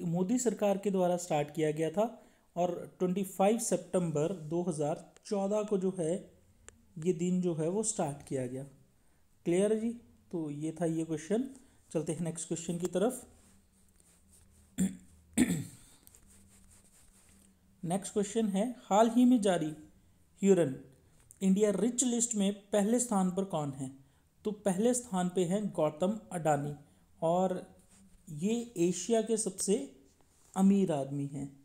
मोदी सरकार के द्वारा स्टार्ट किया गया था और 25 सितंबर 2014 को जो है ये दिन जो है वो स्टार्ट किया गया। क्लियर है जी? तो ये था ये क्वेश्चन। चलते हैं नेक्स्ट क्वेश्चन की तरफ। नेक्स्ट क्वेश्चन है, हाल ही में जारी ह्यूरन इंडिया रिच लिस्ट में पहले स्थान पर कौन है? तो पहले स्थान पे हैं गौतम अडानी और ये एशिया के सबसे अमीर आदमी हैं।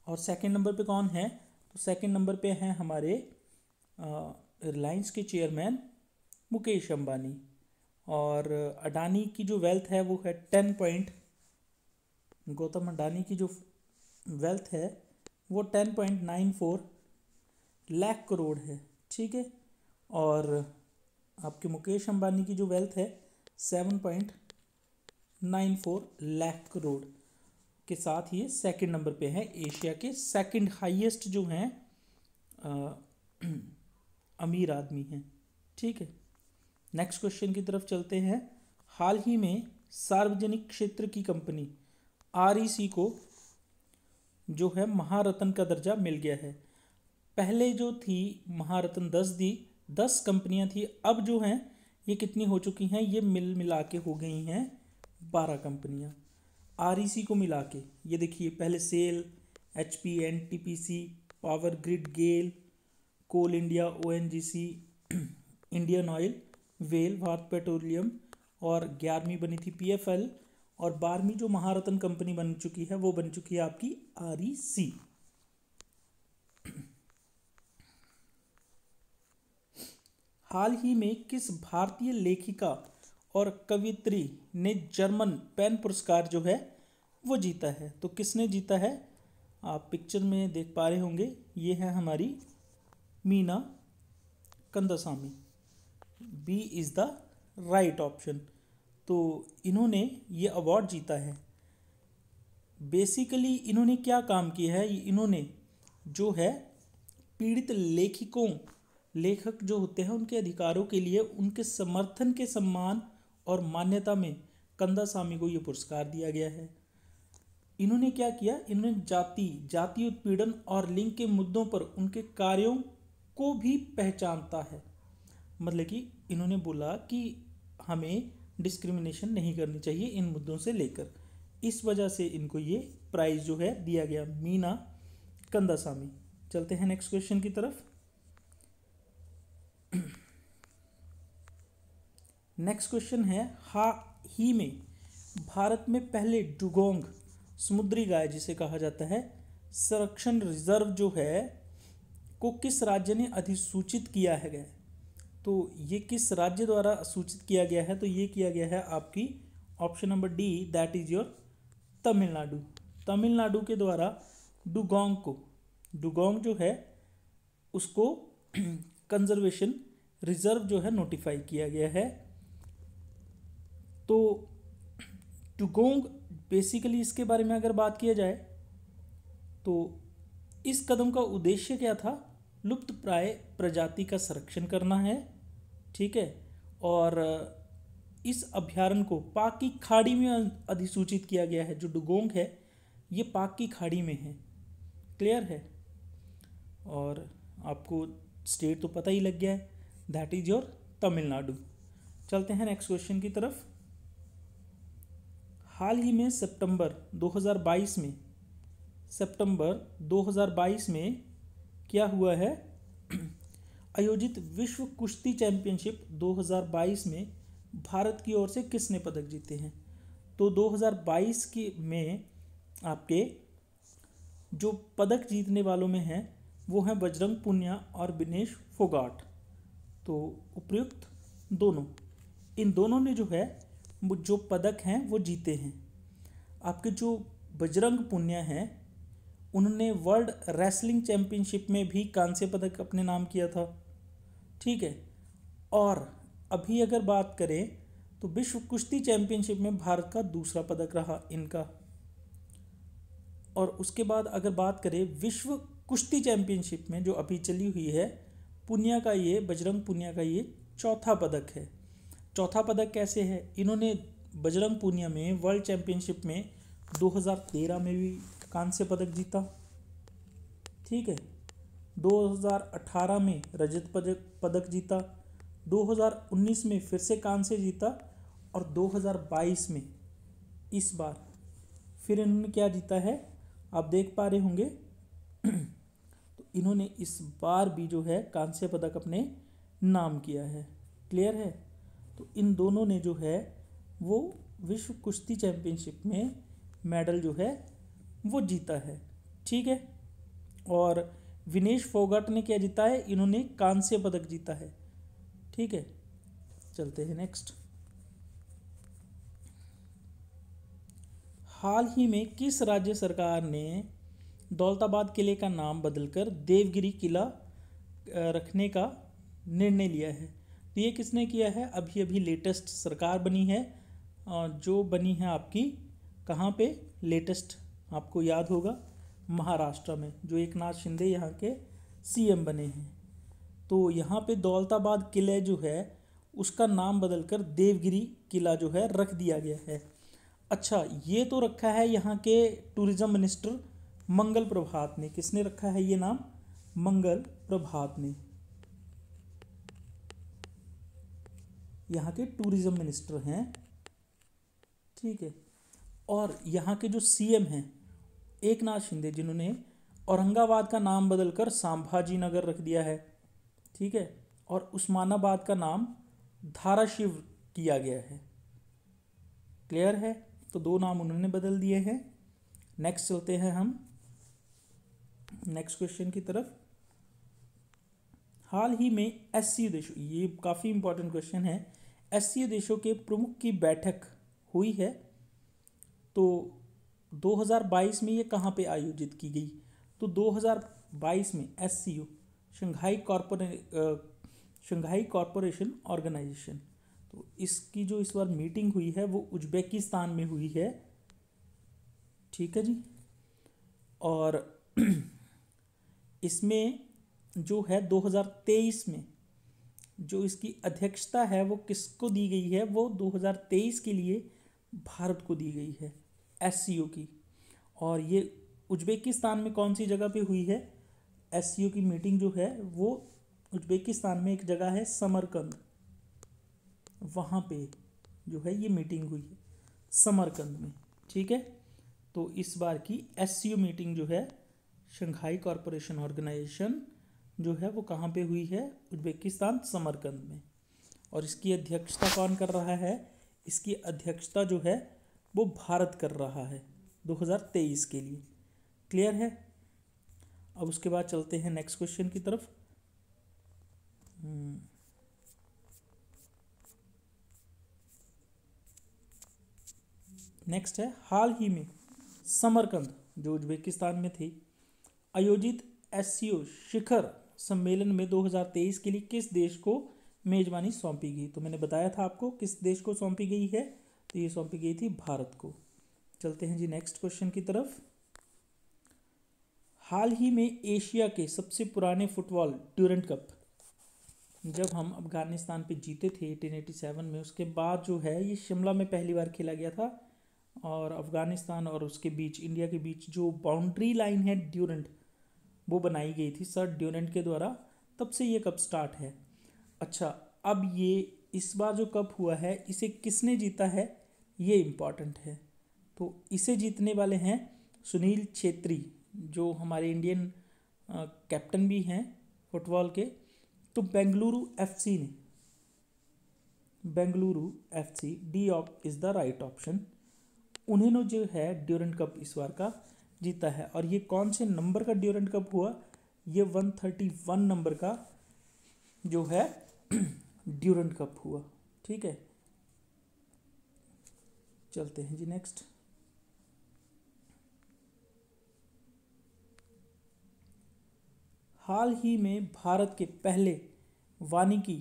और सेकंड नंबर पे कौन है? तो सेकंड नंबर पे हैं हमारे रिलायंस के चेयरमैन मुकेश अंबानी। और अडानी की जो वेल्थ है वो है गौतम अडानी की जो वेल्थ है वो 10.94 लाख करोड़ है। ठीक है? और आपके मुकेश अंबानी की जो वेल्थ है 7.94 लाख करोड़ के साथ ये सेकंड नंबर पे है। एशिया के सेकंड हाईएस्ट जो हैं अमीर आदमी हैं। ठीक है? नेक्स्ट क्वेश्चन की तरफ चलते हैं। हाल ही में सार्वजनिक क्षेत्र की कंपनी REC को जो है महारत्न का दर्जा मिल गया है। पहले जो थी महारत्न 10 कंपनियां थी, अब जो हैं ये कितनी हो चुकी हैं? ये मिला के हो गई हैं 12 कंपनियां REC को मिला के। ये देखिए, पहले SAIL, HP, NTPC, power grid, GAIL, coal India, ONGC, Indian oil, well, Bharat petroleum, और 11वीं बनी थी PFL, और 12वीं जो महारत्न कंपनी बन चुकी है वो बन चुकी है आपकी REC। हाल ही में किस भारतीय लेखिका और कवियत्री ने जर्मन पेन पुरस्कार जो है वो जीता है? तो किसने जीता है? आप पिक्चर में देख पा रहे होंगे, ये है हमारी Meena Kandasamy. B is the right option. तो इन्होंने ये अवार्ड जीता है। बेसिकली इन्होंने क्या काम किया है? इन्होंने जो है पीड़ित लेखक जो होते हैं उनके अधिकारों के लिए उनके समर्थन के सम्मान और मान्यता में कंदासामी को ये पुरस्कार दिया गया है। इन्होंने क्या किया? इन्होंने जाति उत्पीड़न और लिंग के मुद्दों पर उनके कार्यों को भी पहचानता है। मतलब कि इन्होंने बोला कि हमें डिस्क्रिमिनेशन नहीं करनी चाहिए इन मुद्दों से लेकर, इस वजह से इनको ये प्राइज जो है दिया गया, मीना कंदासामी। चलते हैं नेक्स्ट क्वेश्चन की तरफ। नेक्स्ट क्वेश्चन है, ही में भारत में पहले डुगोंग समुद्री गाय जिसे कहा जाता है संरक्षण रिजर्व जो है को किस राज्य ने अधिसूचित किया है? तो ये किस राज्य द्वारा सूचित किया गया है? तो ये किया गया है आपकी option number D, that is your Tamil Nadu. Tamil Nadu के द्वारा डुगोंग जो है उसको कंजर्वेशन रिजर्व जो है नोटिफाई किया गया है। तो डुगोंग बेसिकली इसके बारे में अगर बात किया जाए तो इस कदम का उद्देश्य क्या था? लुप्त प्राय प्रजाति का संरक्षण करना है। ठीक है? और इस अभ्यारण्य को पाक की खाड़ी में अधिसूचित किया गया है। जो डुगोंग है ये पाक की खाड़ी में है। क्लियर है? और आपको स्टेट तो पता ही लग गया है, दैट इज योर तमिलनाडु। चलते हैं नेक्स्ट क्वेश्चन की तरफ। हाल ही में सितंबर 2022 में क्या हुआ है? आयोजित विश्व कुश्ती चैंपियनशिप 2022 में भारत की ओर से किसने पदक जीते हैं? तो 2022 की में आपके जो पदक जीतने वालों में हैं वो हैं बजरंग पुनिया और विनेश फोगाट। तो उपयुक्त दोनों, इन दोनों ने जो है वो जो पदक हैं वो जीते हैं। आपके जो बजरंग पुनिया हैं उन्होंने वर्ल्ड रेसलिंग चैंपियनशिप में भी कांस्य पदक अपने नाम किया था, ठीक है। और अभी अगर बात करें तो विश्व कुश्ती चैंपियनशिप में भारत का दूसरा पदक रहा इनका। और उसके बाद अगर बात करें विश्व कुश्ती चैंपियनशिप में जो अभी चली हुई है, पुनिया का ये बजरंग पुनिया का ये चौथा पदक है। चौथा पदक कैसे है? इन्होंने बजरंग पुनिया में वर्ल्ड चैंपियनशिप में 2013 में भी कांस्य पदक जीता, ठीक है। 2018 में रजत पदक जीता, 2019 में फिर से कांस्य जीता और 2022 में इस बार फिर इन्होंने क्या जीता है आप देख पा रहे होंगे। तो इन्होंने इस बार भी जो है कांस्य पदक अपने नाम किया है। क्लियर है? तो इन दोनों ने जो है वो विश्व कुश्ती चैंपियनशिप में मेडल जो है वो जीता है, ठीक है। और विनेश फोगाट ने क्या जीता है? इन्होंने कांस्य पदक जीता है, ठीक है। चलते हैं नेक्स्ट। हाल ही में किस राज्य सरकार ने दौलताबाद किले का नाम बदलकर देवगिरी किला रखने का निर्णय लिया है? तो ये किसने किया है? अभी अभी लेटेस्ट सरकार बनी है, जो बनी है आपकी कहाँ पे? लेटेस्ट आपको याद होगा महाराष्ट्र में, जो एकनाथ शिंदे यहाँ के सीएम बने हैं। तो यहाँ पे दौलताबाद किले जो है उसका नाम बदलकर देवगिरी किला जो है रख दिया गया है। अच्छा, ये तो रखा है यहाँ के टूरिज्म मिनिस्टर मंगल प्रभात ने। किसने रखा है ये नाम? मंगल प्रभात ने, यहाँ के टूरिज्म मिनिस्टर हैं, ठीक है। और यहाँ के जो सीएम हैं एकनाथ शिंदे, जिन्होंने औरंगाबाद का नाम बदलकर संभाजी नगर रख दिया है, ठीक है। और उस्मानाबाद का नाम धाराशिव किया गया है। क्लियर है? तो दो नाम उन्होंने बदल दिए हैं। नेक्स्ट चलते हैं हम नेक्स्ट क्वेश्चन की तरफ। हाल ही में एससीओ देशों, ये काफ़ी इंपॉर्टेंट क्वेश्चन है, एससीओ देशों के प्रमुख की बैठक हुई है। तो 2022 में ये कहाँ पे आयोजित की गई? तो 2022 में एससीओ शंघाई कॉरपोरेशन ऑर्गेनाइजेशन, तो इसकी जो इस बार मीटिंग हुई है वो उज्बेकिस्तान में हुई है, ठीक है जी। और इसमें जो है 2023 में जो इसकी अध्यक्षता है वो किसको दी गई है? वो 2023 के लिए भारत को दी गई है एससीओ की। और ये उज्बेकिस्तान में कौन सी जगह पे हुई है? एससीओ की मीटिंग जो है वो उज्बेकिस्तान में एक जगह है समरकंद, वहाँ पे जो है ये मीटिंग हुई है समरकंद में, ठीक है। तो इस बार की एससीओ मीटिंग जो है शंघाई कॉरपोरेशन ऑर्गेनाइजेशन जो है वो कहाँ पे हुई है? उज्बेकिस्तान समरकंद में। और इसकी अध्यक्षता कौन कर रहा है? इसकी अध्यक्षता जो है वो भारत कर रहा है 2023 के लिए। क्लियर है? अब उसके बाद चलते हैं नेक्स्ट क्वेश्चन की तरफ। नेक्स्ट है, हाल ही में समरकंद जो उज्बेकिस्तान में थी आयोजित एससीओ शिखर सम्मेलन में 2023 के लिए किस देश को मेजबानी सौंपी गई? तो मैंने बताया था आपको किस देश को सौंपी गई है, तो ये सौंपी गई थी भारत को। चलते हैं जी नेक्स्ट क्वेश्चन की तरफ। हाल ही में एशिया के सबसे पुराने फुटबॉल ड्यूरेंट कप, जब हम अफगानिस्तान पे जीते थे 1887 में, उसके बाद जो है ये शिमला में पहली बार खेला गया था। और अफगानिस्तान और उसके बीच, इंडिया के बीच जो बाउंड्री लाइन है ड्यूरेंट, वो बनाई गई थी सर ड्यूरेंट के द्वारा, तब से ये कप स्टार्ट है। अच्छा, अब ये इस बार जो कप हुआ है इसे किसने जीता है ये इम्पॉर्टेंट है। तो इसे जीतने वाले हैं सुनील छेत्री, जो हमारे इंडियन कैप्टन भी हैं फुटबॉल के। तो बेंगलुरु एफसी ने, Bengaluru FC, D op is the right option. उन्होंने जो है ड्यूरेंट कप इस बार का जीता है। और ये कौन से नंबर का ड्यूरेंट कप हुआ? ये 131 नंबर का जो है ड्यूरेंट कप हुआ। ठीक है, चलते हैं जी नेक्स्ट। हाल ही में भारत के पहले वानिकी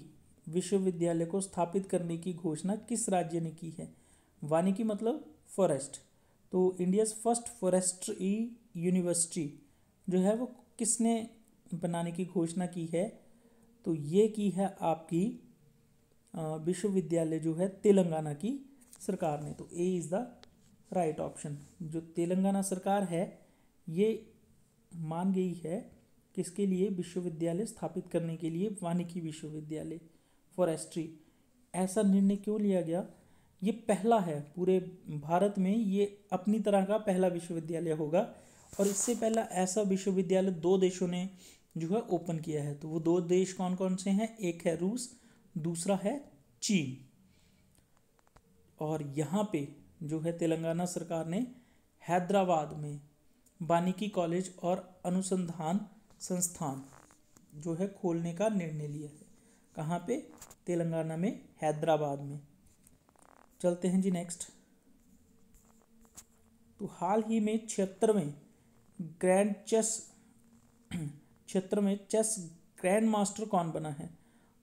विश्वविद्यालय को स्थापित करने की घोषणा किस राज्य ने की है? वानिकी मतलब फॉरेस्ट। तो इंडियाज़ फर्स्ट फॉरेस्ट्री यूनिवर्सिटी जो है वो किसने बनाने की घोषणा की है? तो ये की है आपकी विश्वविद्यालय जो है तेलंगाना की सरकार ने। तो ए इज़ द राइट ऑप्शन। जो तेलंगाना सरकार है ये मान गई है किसके लिए? विश्वविद्यालय स्थापित करने के लिए, वानिकी विश्वविद्यालय फॉरेस्ट्री। ऐसा निर्णय क्यों लिया गया? ये पहला है पूरे भारत में, ये अपनी तरह का पहला विश्वविद्यालय होगा। और इससे पहला ऐसा विश्वविद्यालय 2 देशों ने जो है ओपन किया है। तो वो 2 देश कौन कौन से हैं? एक है रूस, दूसरा है चीन। और यहाँ पे जो है तेलंगाना सरकार ने हैदराबाद में वानिकी कॉलेज और अनुसंधान संस्थान जो है खोलने का निर्णय लिया है। कहाँ पे? तेलंगाना में, हैदराबाद में। चलते हैं जी नेक्स्ट। तो हाल ही में 76वें ग्रैंड चेस क्षेत्र में चेस ग्रैंड मास्टर कौन बना है?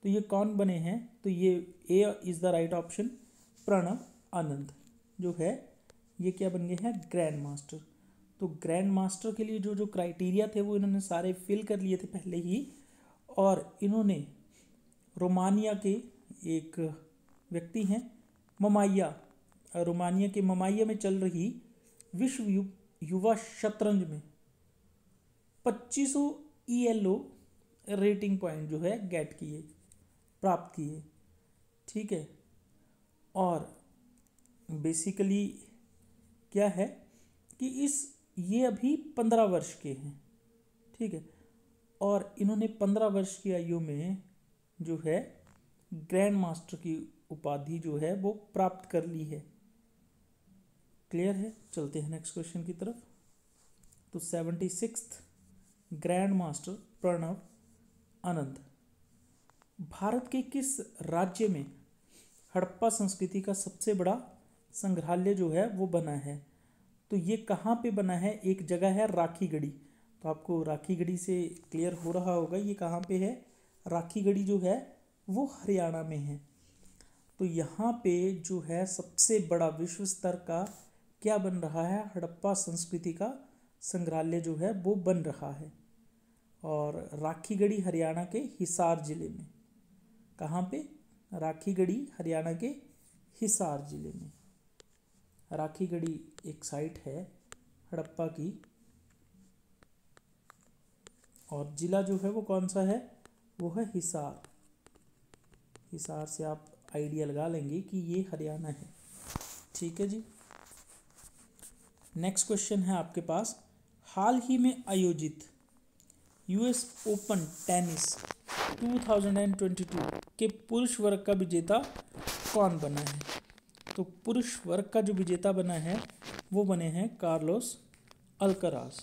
तो ये कौन बने हैं? तो ये A is the right option, Pranav Anand जो है ये क्या बन गए हैं? Grand master. तो ग्रैंड मास्टर के लिए जो जो क्राइटेरिया थे वो इन्होंने सारे फिल कर लिए थे पहले ही। और इन्होंने रोमानिया के एक व्यक्ति हैं ममाइया, रोमानिया के ममाइया में चल रही विश्व युवा शतरंज में 2500 ELO रेटिंग पॉइंट जो है गेट किए, प्राप्त किए। ठीक है, और बेसिकली क्या है कि ये अभी 15 वर्ष के हैं। ठीक है, और इन्होंने 15 वर्ष की आयु में जो है ग्रैंड मास्टर की उपाधि जो है वो प्राप्त कर ली है। क्लियर है? चलते हैं नेक्स्ट क्वेश्चन की तरफ। तो 76th ग्रैंड मास्टर प्रणव आनंद भारत के किस राज्य में हड़प्पा संस्कृति का सबसे बड़ा संग्रहालय जो है वो बना है? तो ये कहाँ पे बना है? एक जगह है राखीगढ़ी। तो आपको राखीगढ़ी से क्लियर हो रहा होगा ये कहाँ पे है। राखीगढ़ी जो है वो हरियाणा में है। तो यहाँ पे जो है सबसे बड़ा विश्व स्तर का क्या बन रहा है? हड़प्पा संस्कृति का संग्रहालय जो है वो बन रहा है। और राखीगढ़ी हरियाणा के हिसार जिले में। कहाँ पे? राखीगढ़ी हरियाणा के हिसार जिले में। राखीगढ़ी एक साइट है हड़प्पा की, और जिला जो है वो कौन सा है? वो है हिसार। हिसार से आप आइडिया लगा लेंगे कि ये हरियाणा है। ठीक है जी। नेक्स्ट क्वेश्चन है आपके पास, हाल ही में आयोजित US ओपन टेनिस 2022 के पुरुष वर्ग का विजेता कौन बना है? तो पुरुष वर्ग का जो विजेता बना है वो बने हैं कार्लोस अल्कराज।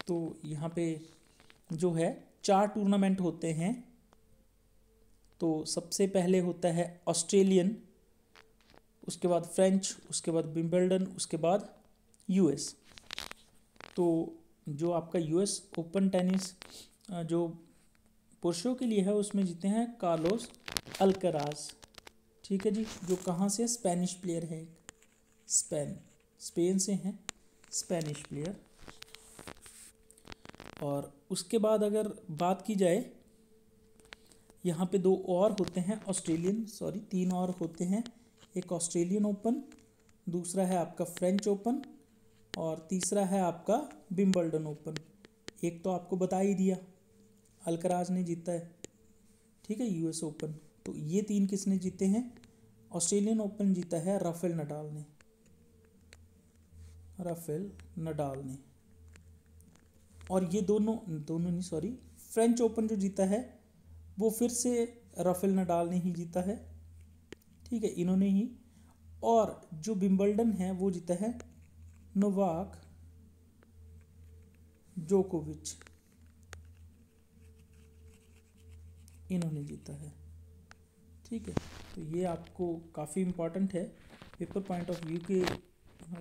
तो यहाँ पे जो है 4 टूर्नामेंट होते हैं। तो सबसे पहले होता है ऑस्ट्रेलियन, उसके बाद फ्रेंच, उसके बाद विंबलडन, उसके बाद US। तो जो आपका US ओपन टेनिस जो पुरुषों के लिए है उसमें जीते हैं कार्लोस अल्कराज। ठीक है जी, जो कहाँ से? स्पेनिश प्लेयर है, स्पेन से हैं स्पेनिश प्लेयर। और उसके बाद अगर बात की जाए, यहाँ पे 2 और होते हैं ऑस्ट्रेलियन, 3 और होते हैं। एक ऑस्ट्रेलियन ओपन, दूसरा है आपका फ्रेंच ओपन, और तीसरा है आपका विंबलडन ओपन। एक तो आपको बता ही दिया, अल्कराज ने जीता है। ठीक है, US ओपन। तो ये 3 किसने जीते हैं? ऑस्ट्रेलियन ओपन जीता है राफेल नडाल ने। और ये दोनों नहीं, फ्रेंच ओपन जो जीता है वो फिर से राफेल नडाल ने ही जीता है, ठीक है, इन्होंने ही। और जो विंबलडन है वो जीता है नोवाक जोकोविच, इन्होंने जीता है, ठीक है। तो ये आपको काफ़ी इम्पॉर्टेंट है पेपर पॉइंट ऑफ व्यू के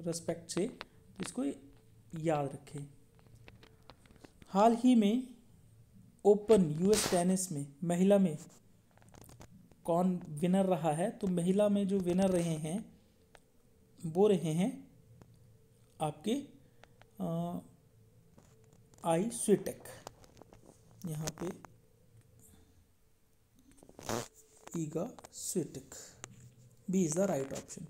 रेस्पेक्ट से, तो इसको याद रखें। हाल ही में ओपन यूएस टेनिस में महिला में कौन विनर रहा है? तो महिला में जो विनर रहे हैं वो रहे हैं आपके आई स्विटेक, यहाँ पे Iga Swiatek, B is the right option.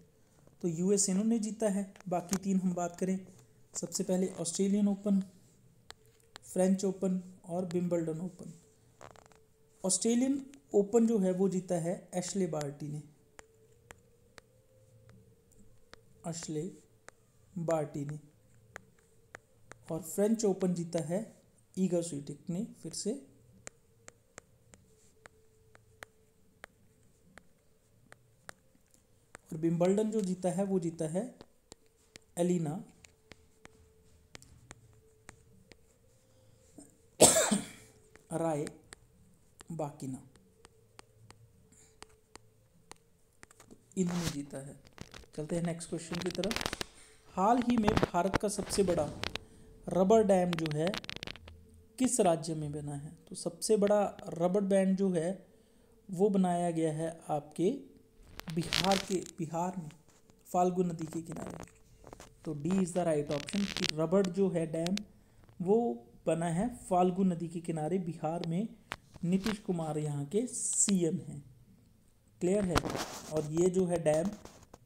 तो यूएस इन्होंने जीता है। बाकी तीन हम बात करें, सबसे पहले ऑस्ट्रेलियन ओपन, फ्रेंच ओपन और विंबलडन ओपन। ऑस्ट्रेलियन ओपन जो है वो जीता है एशले बार्टी ने, एशले बार्टी ने। और फ्रेंच ओपन जीता है ईगा स्विटेक ने फिर से। और विंबलडन जो जीता है वो जीता है एलिना राय बाकिना, इन्होंने जीता है। चलते हैं नेक्स्ट क्वेश्चन की तरफ। हाल ही में भारत का सबसे बड़ा रबर डैम जो है किस राज्य में बना है? तो सबसे बड़ा रबर डैम जो है वो बनाया गया है आपके बिहार में फाल्गु नदी के किनारे। तो D is the right option कि रबर जो है डैम वो बना है फाल्गु नदी के किनारे बिहार में। नीतीश कुमार यहाँ के सीएम हैं, क्लियर है। और ये जो है डैम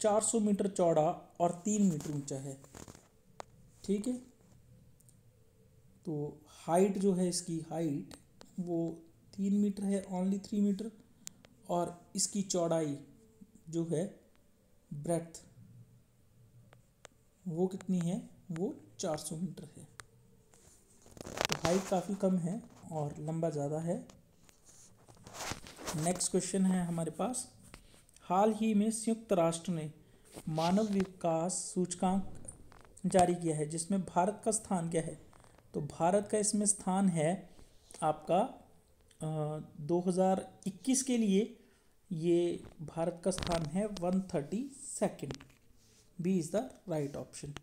400 मीटर चौड़ा और 3 मीटर ऊंचा है, ठीक है। तो हाइट जो है इसकी हाइट वो 3 मीटर है, ओनली 3 मीटर। और इसकी चौड़ाई जो है ब्रेड्थ वो कितनी है? वो 400 मीटर है। तो हाइट काफ़ी कम है और लंबा ज़्यादा है। नेक्स्ट क्वेश्चन है हमारे पास। हाल ही में संयुक्त राष्ट्र ने मानव विकास सूचकांक जारी किया है जिसमें भारत का स्थान क्या है? तो भारत का इसमें स्थान है आपका 2021 के लिए ये भारत का स्थान है 132nd, B is the right option.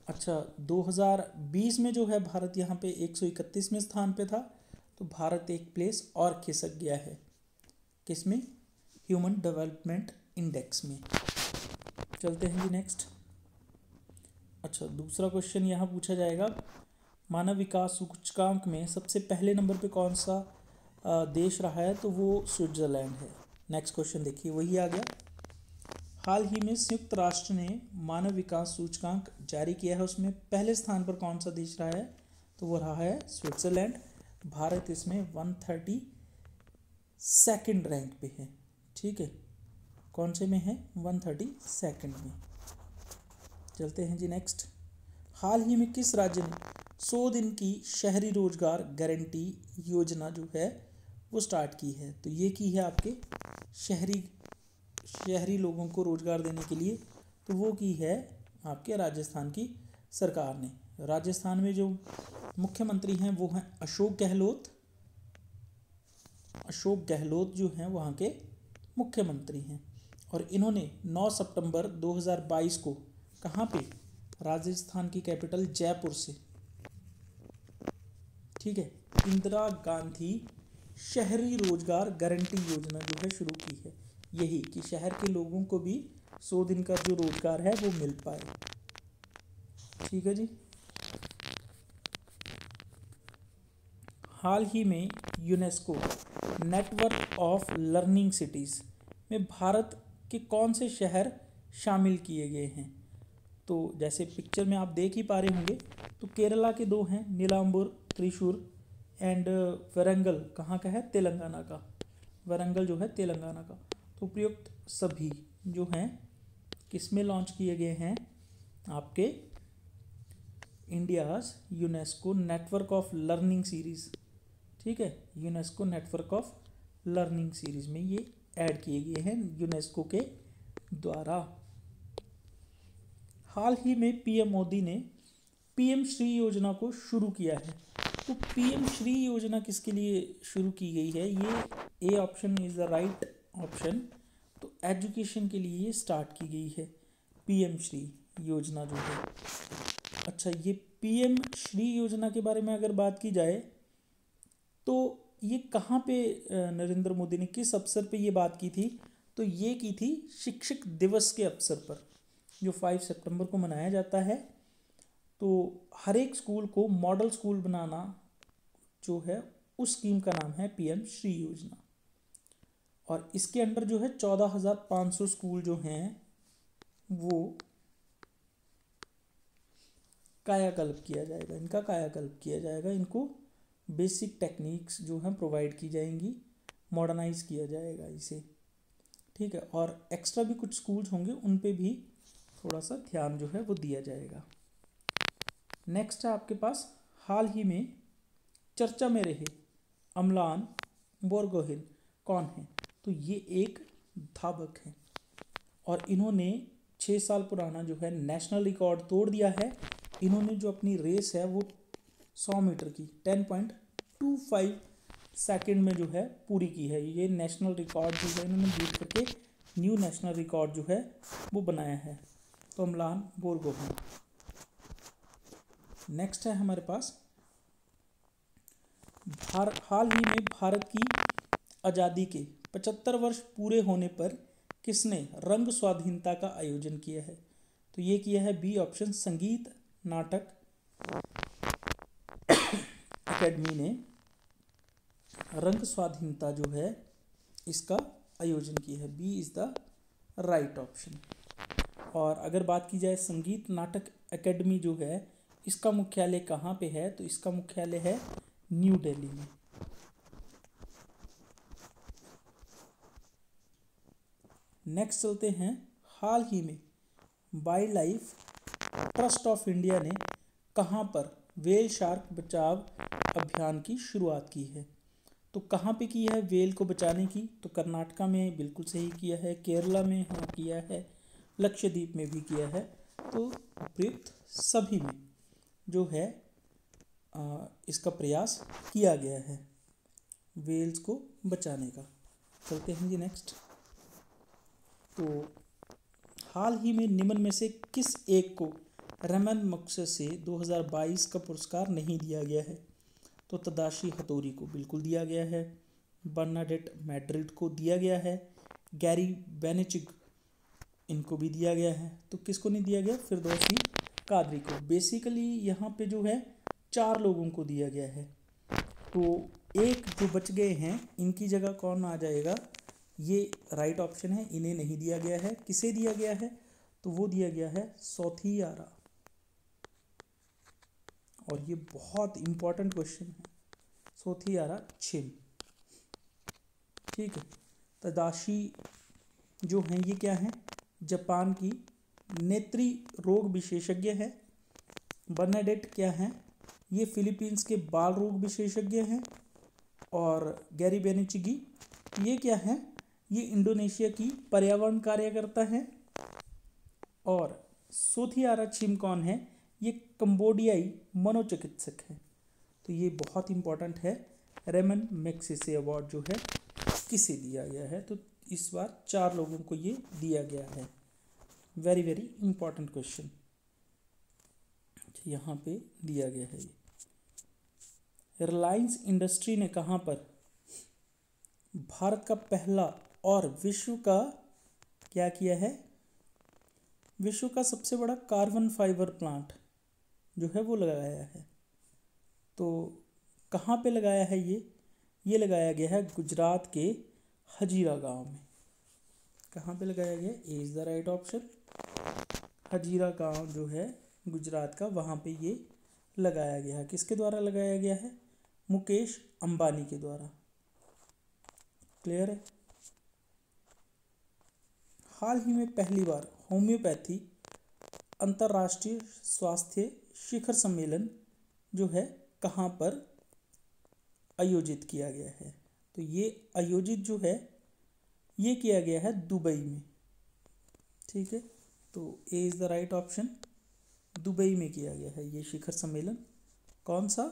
अच्छा, 2020 में जो है भारत यहाँ पे 131वें स्थान पे था, तो भारत एक प्लेस और खिसक गया है, किसमें? ह्यूमन डेवलपमेंट इंडेक्स में। चलते हैं जी नेक्स्ट। अच्छा, दूसरा क्वेश्चन यहाँ पूछा जाएगा, मानव विकास सूचकांक में सबसे पहले नंबर पे कौन सा देश रहा है? तो वो स्विट्ज़रलैंड है। नेक्स्ट क्वेश्चन देखिए, वही आ गया। हाल ही में संयुक्त राष्ट्र ने मानव विकास सूचकांक जारी किया है, उसमें पहले स्थान पर कौन सा देश रहा है? तो वो रहा है स्विट्ज़रलैंड। भारत इसमें 132nd रैंक पे है, ठीक है। कौन से में है? 132nd में। चलते हैं जी नेक्स्ट। हाल ही में किस राज्य ने 100 दिन की शहरी रोजगार गारंटी योजना जो है वो स्टार्ट की है? तो ये की है आपके शहरी लोगों को रोजगार देने के लिए, तो वो की है आपके राजस्थान की सरकार ने। राजस्थान में जो मुख्यमंत्री हैं वो हैं अशोक गहलोत जो हैं वहाँ के मुख्यमंत्री हैं। और इन्होंने 9 सितंबर 2022 को कहाँ पे? राजस्थान की कैपिटल जयपुर से, ठीक है, इंदिरा गांधी शहरी रोजगार गारंटी योजना जो है शुरू की है, यही कि शहर के लोगों को भी 100 दिन का जो रोजगार है वो मिल पाए, ठीक है जी। हाल ही में UNESCO network of learning cities में भारत के कौन से शहर शामिल किए गए हैं? तो जैसे पिक्चर में आप देख ही पा रहे होंगे, तो केरला के 2 हैं, नीलाम्बूर त्रिशूर एंड वारंगल कहाँ का है? तेलंगाना का। वारंगल जो है तेलंगाना का। तो उपयुक्त सभी जो हैं किस में लॉन्च किए गए हैं? आपके India's UNESCO network of learning series ठीक है, UNESCO network of learning series में ये ऐड किए गए हैं यूनेस्को के द्वारा। हाल ही में पीएम मोदी ने पीएम श्री योजना को शुरू किया है। तो पीएम श्री योजना किसके लिए शुरू की गई है? ये A option is the right option. तो एजुकेशन के लिए ये स्टार्ट की गई है पीएम श्री योजना जो है। अच्छा, ये पीएम श्री योजना के बारे में अगर बात की जाए तो ये कहाँ पे नरेंद्र मोदी ने किस अवसर पे ये बात की थी? तो ये की थी शिक्षक दिवस के अवसर पर, जो 5 सितंबर को मनाया जाता है। तो हर एक स्कूल को मॉडल स्कूल बनाना जो है, उस स्कीम का नाम है पीएम श्री योजना। और इसके अंडर जो है 14,500 स्कूल जो हैं वो कायाकल्प किया जाएगा, इनका कायाकल्प किया जाएगा। इनको बेसिक टेक्निक्स जो हैं प्रोवाइड की जाएंगी, मॉडर्नाइज किया जाएगा इसे, ठीक है। और एक्स्ट्रा भी कुछ स्कूल्स होंगे, उन पे भी थोड़ा सा ध्यान जो है वो दिया जाएगा। नेक्स्ट है आपके पास, हाल ही में चर्चा में रहे अमलान बोरगोहेन कौन है? तो ये एक धावक हैं और इन्होंने 6 साल पुराना जो है नेशनल रिकॉर्ड तोड़ दिया है। इन्होंने जो अपनी रेस है वो 100 मीटर की 10.25 सेकंड में जो है पूरी की है। ये नेशनल रिकॉर्ड जो है इन्होंने बीट करके न्यू नेशनल रिकॉर्ड जो है वो बनाया है। तो अमलान बोरगोहेन। नेक्स्ट है हमारे पास, हाल ही में भारत की आज़ादी के 75 वर्ष पूरे होने पर किसने रंग स्वाधीनता का आयोजन किया है? तो ये किया है बी ऑप्शन, संगीत नाटक अकेडमी ने रंग स्वाधीनता जो है इसका आयोजन किया है। B is the right option. और अगर बात की जाए संगीत नाटक अकेडमी जो है इसका मुख्यालय कहाँ पे है? तो इसका मुख्यालय है न्यू दिल्ली में। नेक्स्ट चलते हैं, हाल ही में wild life trust of India ने कहाँ पर वेल शार्क बचाव अभियान की शुरुआत की है? तो कहाँ पे की है वेल को बचाने की? तो कर्नाटका में बिल्कुल सही किया है, केरला में हाँ किया है, लक्षद्वीप में भी किया है। तो उपयुक्त सभी में जो है इसका प्रयास किया गया है वेल्स को बचाने का। चलते हैं जी नेक्स्ट। तो हाल ही में निम्न में से किस एक को रमन मगसेसे 2022 का पुरस्कार नहीं दिया गया है? तो तदाशी हथोरी को बिल्कुल दिया गया है, बर्नाडेट मैड्रिड को दिया गया है, गैरी बेनेचिक इनको भी दिया गया है। तो किसको नहीं दिया गया? फिरदौसी कादरी को। बेसिकली यहाँ पे जो है 4 लोगों को दिया गया है। तो एक जो बच गए हैं इनकी जगह कौन आ जाएगा? ये राइट ऑप्शन है, इन्हें नहीं दिया गया है। किसे दिया गया है? तो वो दिया गया है सोथियारा। और ये बहुत इंपॉर्टेंट क्वेश्चन है, सोथियारा छिम, ठीक है। तदाशी जो हैं ये क्या हैं? जापान की नेत्री रोग विशेषज्ञ है। बर्नाडेट क्या हैं? ये फिलीपींस के बाल रोग विशेषज्ञ हैं। और गैरी बेनिचिगी ये क्या हैं? ये इंडोनेशिया की पर्यावरण कार्यकर्ता हैं। और सोथियारा छिम कौन है? ये कंबोडियाई मनोचिकित्सक हैं। तो ये बहुत इंपॉर्टेंट है। रेमन मैग्सेसे अवार्ड जो है किसे दिया गया है? तो इस बार 4 लोगों को ये दिया गया है। वेरी वेरी इंपॉर्टेंट क्वेश्चन यहाँ पे दिया गया है। ये रिलायंस इंडस्ट्री ने कहाँ पर भारत का पहला और विश्व का क्या किया है? विश्व का सबसे बड़ा कार्बन फाइबर प्लांट जो है वो लगाया है। तो कहाँ पे लगाया है ये लगाया गया है गुजरात के हजीरा गांव में। कहाँ पे लगाया गया? ए is the right option. Hazira गांव जो है गुजरात का, वहाँ पे ये लगाया गया है। किसके द्वारा लगाया गया है? मुकेश अंबानी के द्वारा। क्लियर है? हाल ही में पहली बार होम्योपैथी अंतर्राष्ट्रीय स्वास्थ्य शिखर सम्मेलन जो है कहाँ पर आयोजित किया गया है? तो ये आयोजित जो है ये किया गया है दुबई में। ठीक है, तो ए is the right option. Dubai में किया गया है ये शिखर सम्मेलन। कौन सा?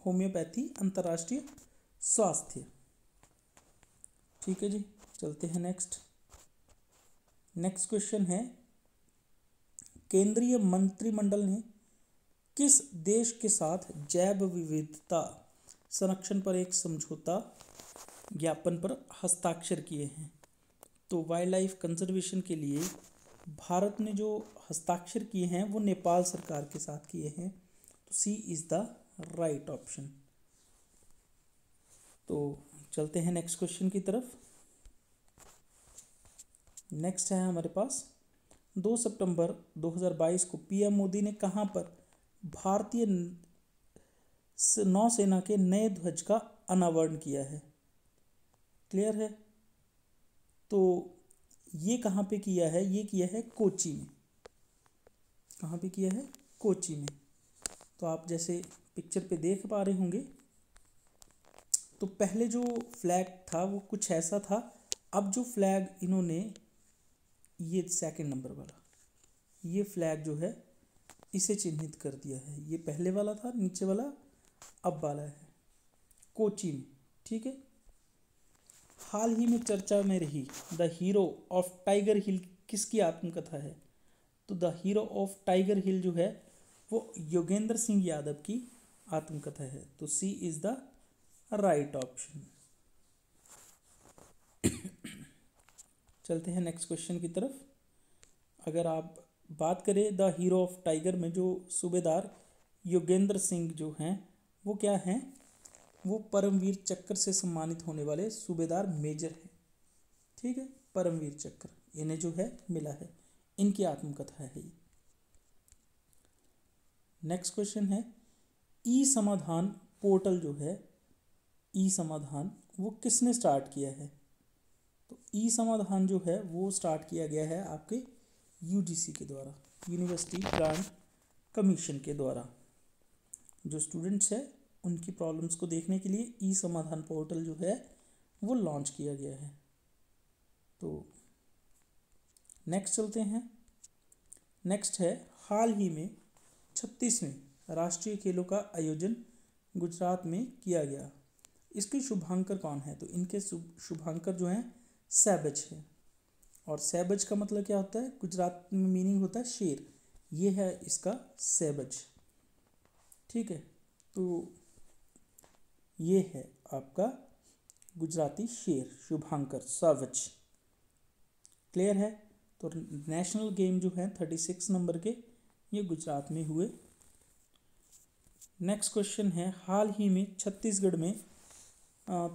होम्योपैथी अंतर्राष्ट्रीय स्वास्थ्य। ठीक है जी, चलते हैं नेक्स्ट। नेक्स्ट क्वेश्चन है, केंद्रीय मंत्रिमंडल ने किस देश के साथ जैव विविधता संरक्षण पर एक समझौता ज्ञापन पर हस्ताक्षर किए हैं? तो वाइल्ड लाइफ कंजर्वेशन के लिए भारत ने जो हस्ताक्षर किए हैं वो नेपाल सरकार के साथ किए हैं। तो C is the right option. तो चलते हैं नेक्स्ट क्वेश्चन की तरफ। नेक्स्ट है हमारे पास, 2 सितंबर 2022 को पीएम मोदी ने कहाँ पर भारतीय नौसेना के नए ध्वज का अनावरण किया है? क्लियर है? तो ये कहाँ पे किया है? ये किया है कोची में। कहाँ पे किया है? कोची में। तो आप जैसे पिक्चर पे देख पा रहे होंगे, तो पहले जो फ्लैग था वो कुछ ऐसा था। अब जो फ्लैग इन्होंने, ये सेकंड नंबर वाला, ये फ्लैग जो है इसे चिन्हित कर दिया है। ये पहले वाला था, नीचे वाला अब वाला है, कोची में। ठीक है, हाल ही में चर्चा में रही द हीरो ऑफ टाइगर हिल किसकी आत्मकथा है? तो द हीरो ऑफ टाइगर हिल जो है वो योगेंद्र सिंह यादव की आत्मकथा है। तो C is the right option. चलते हैं नेक्स्ट क्वेश्चन की तरफ। अगर आप बात करें द हीरो ऑफ टाइगर में, जो सूबेदार योगेंद्र सिंह जो हैं वो क्या हैं? वो परमवीर चक्र से सम्मानित होने वाले सूबेदार मेजर हैं। ठीक है, परमवीर चक्र इन्हें जो है मिला है, इनकी आत्मकथा है ये। नेक्स्ट क्वेश्चन है, ई समाधान पोर्टल जो है, ई समाधान वो किसने स्टार्ट किया है? तो ई समाधान जो है वो स्टार्ट किया गया है आपके यूजीसी के द्वारा, यूनिवर्सिटी ग्रांट कमीशन के द्वारा। जो स्टूडेंट्स हैं उनकी प्रॉब्लम्स को देखने के लिए ई समाधान पोर्टल जो है वो लॉन्च किया गया है। तो नेक्स्ट चलते हैं। नेक्स्ट है, हाल ही में 36वें राष्ट्रीय खेलों का आयोजन गुजरात में किया गया। इसके शुभांकर कौन है? तो इनके शुभांकर जो हैं सैबज है। और सैबज का मतलब क्या होता है? गुजरात में मीनिंग होता है शेर। ये है इसका सैबज। ठीक है, तो ये है आपका गुजराती शेर शुभांकर सैबज। क्लियर है? तो नेशनल गेम जो है 36 नंबर के, ये गुजरात में हुए। नेक्स्ट क्वेश्चन है, हाल ही में छत्तीसगढ़ में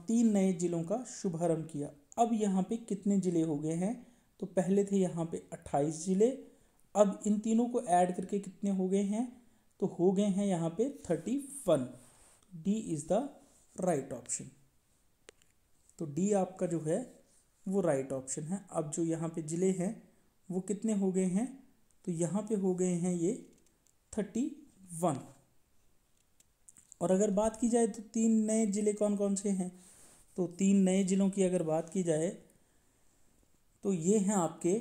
3 नए जिलों का शुभारंभ किया। अब यहाँ पे कितने ज़िले हो गए हैं? तो पहले थे यहाँ पे 28 ज़िले, अब इन तीनों को ऐड करके कितने हो गए हैं? तो हो गए हैं यहाँ पे 31। D is the right option. तो डी आपका जो है वो राइट ऑप्शन है। अब जो यहाँ पे ज़िले हैं वो कितने हो गए हैं? तो यहाँ पे हो गए हैं ये 31। और अगर बात की जाए तो 3 नए ज़िले कौन कौन से हैं? तो 3 नए ज़िलों की अगर बात की जाए तो ये हैं आपके,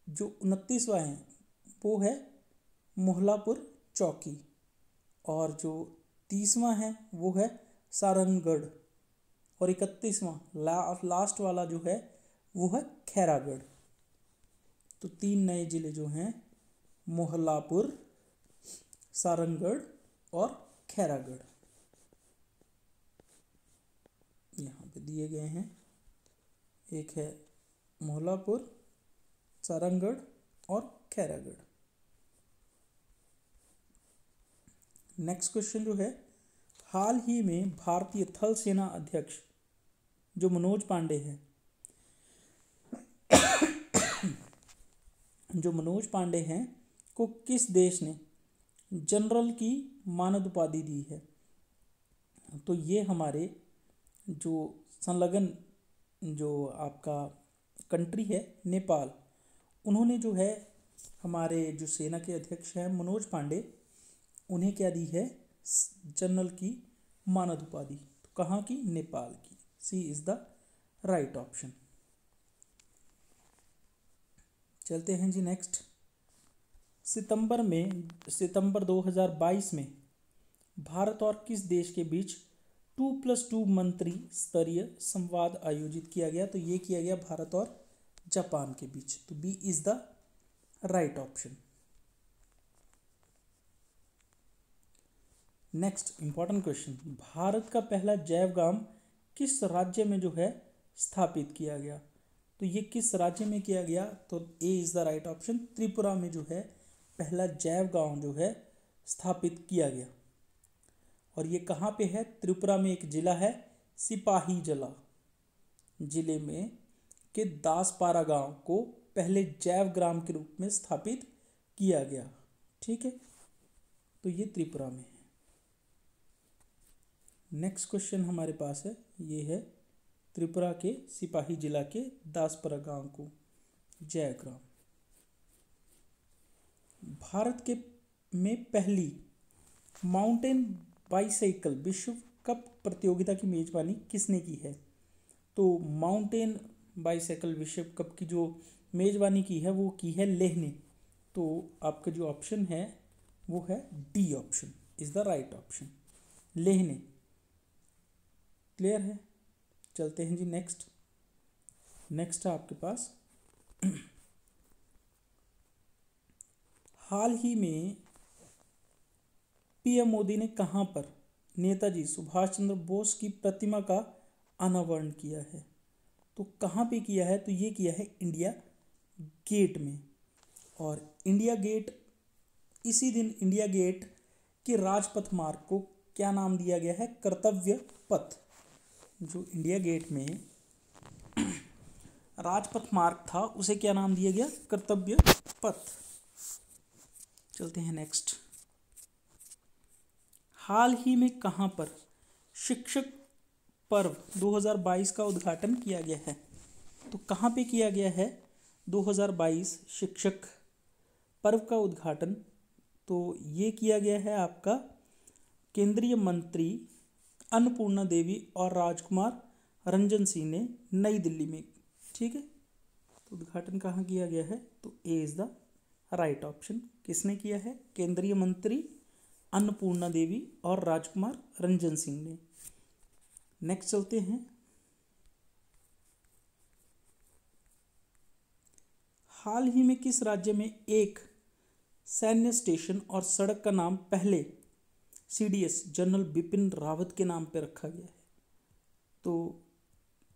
जो 29वां है वो है मोहलापुर चौकी, और जो 30वां है वो है सारंगगढ़, और 31वां लास्ट वाला जो है वो है खैरागढ़। तो 3 नए ज़िले जो हैं मोहलापुर, सारंगगढ़ और खैरागढ़ यहाँ पे दिए गए हैं। एक है मोहलापुर, सारंगगढ़ और खैरागढ़। नेक्स्ट क्वेश्चन जो है, हाल ही में भारतीय थल सेना अध्यक्ष जो मनोज पांडे हैं जो मनोज पांडे हैं को किस देश ने जनरल की मानद उपाधि दी है? तो ये हमारे जो संलग्न जो आपका कंट्री है नेपाल, उन्होंने जो है हमारे जो सेना के अध्यक्ष हैं मनोज पांडे, उन्हें क्या दी है? जनरल की मानद उपाधि, तो कहाँ की? नेपाल की। सी इज द राइट ऑप्शन। चलते हैं जी नेक्स्ट। सितंबर 2022 में भारत और किस देश के बीच 2+2 मंत्री स्तरीय संवाद आयोजित किया गया? तो ये किया गया भारत और जापान के बीच। तो B is the right option. Next important question, Bharat का पहला जैव गांव किस राज्य में जो है स्थापित किया गया? तो ये किस राज्य में किया गया? तो A is the right option. Tripura में जो है पहला जैव गांव जो है स्थापित किया गया। और ये कहाँ पे है? त्रिपुरा में एक जिला है सिपाहीजला जिले में के दासपारा गांव को पहले जैव ग्राम के रूप में स्थापित किया गया। ठीक है, तो ये त्रिपुरा में है। नेक्स्ट क्वेश्चन हमारे पास है, ये है त्रिपुरा के सिपाही जिला के दासपारा गांव को जैव ग्राम। भारत के में पहली माउंटेन बाईसाइकिल विश्व कप प्रतियोगिता की मेजबानी किसने की है? तो माउंटेन बाईसाइकिल विश्व कप की जो मेजबानी की है वो की है लेह ने। तो आपका जो ऑप्शन है वो है D option is the right option, Leh ने। क्लियर है? चलते हैं जी नेक्स्ट है आपके पास हाल ही में पीएम मोदी ने कहां पर नेताजी सुभाष चंद्र बोस की प्रतिमा का अनावरण किया है? तो कहां पे किया है? तो ये किया है इंडिया गेट में। और इंडिया गेट, इसी दिन इंडिया गेट के राजपथ मार्ग को क्या नाम दिया गया है? कर्तव्य पथ। जो इंडिया गेट में राजपथ मार्ग था उसे क्या नाम दिया गया? कर्तव्य पथ। चलते हैं नेक्स्ट। हाल ही में कहां पर शिक्षक पर्व 2022 का उद्घाटन किया गया है? तो कहां पे किया गया है 2022 शिक्षक पर्व का उद्घाटन? तो ये किया गया है आपका केंद्रीय मंत्री अन्नपूर्णा देवी और राजकुमार रंजन सिंह ने नई दिल्ली में। ठीक है, तो उद्घाटन कहाँ किया गया है? तो A is the right option. किसने किया है? केंद्रीय मंत्री अन्नपूर्णा देवी और राजकुमार रंजन सिंह ने। नेक्स्ट चलते हैं। हाल ही में किस राज्य में एक सैन्य स्टेशन और सड़क का नाम पहले सीडीएस जनरल बिपिन रावत के नाम पर रखा गया है? तो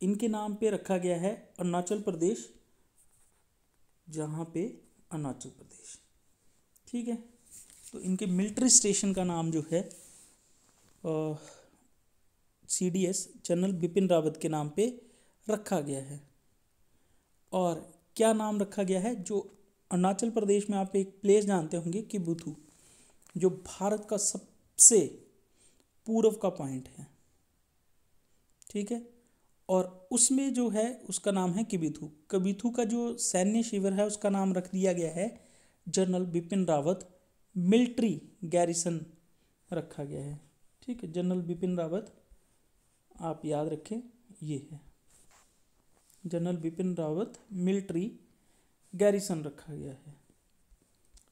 इनके नाम पे रखा गया है अरुणाचल प्रदेश, जहाँ पे अरुणाचल प्रदेश। ठीक है, तो इनके मिलिट्री स्टेशन का नाम जो है सीडीएस जनरल बिपिन रावत के नाम पे रखा गया है। और क्या नाम रखा गया है? जो अरुणाचल प्रदेश में आप एक प्लेस जानते होंगे किबुथु, जो भारत का सबसे पूर्व का पॉइंट है। ठीक है, और उसमें जो है उसका नाम है किबिथु। किबिथु का जो सैन्य शिविर है उसका नाम रख दिया गया है general Bipin Rawat military garrison रखा गया है। ठीक है, जनरल बिपिन रावत आप याद रखें, ये है general Bipin Rawat military garrison रखा गया है।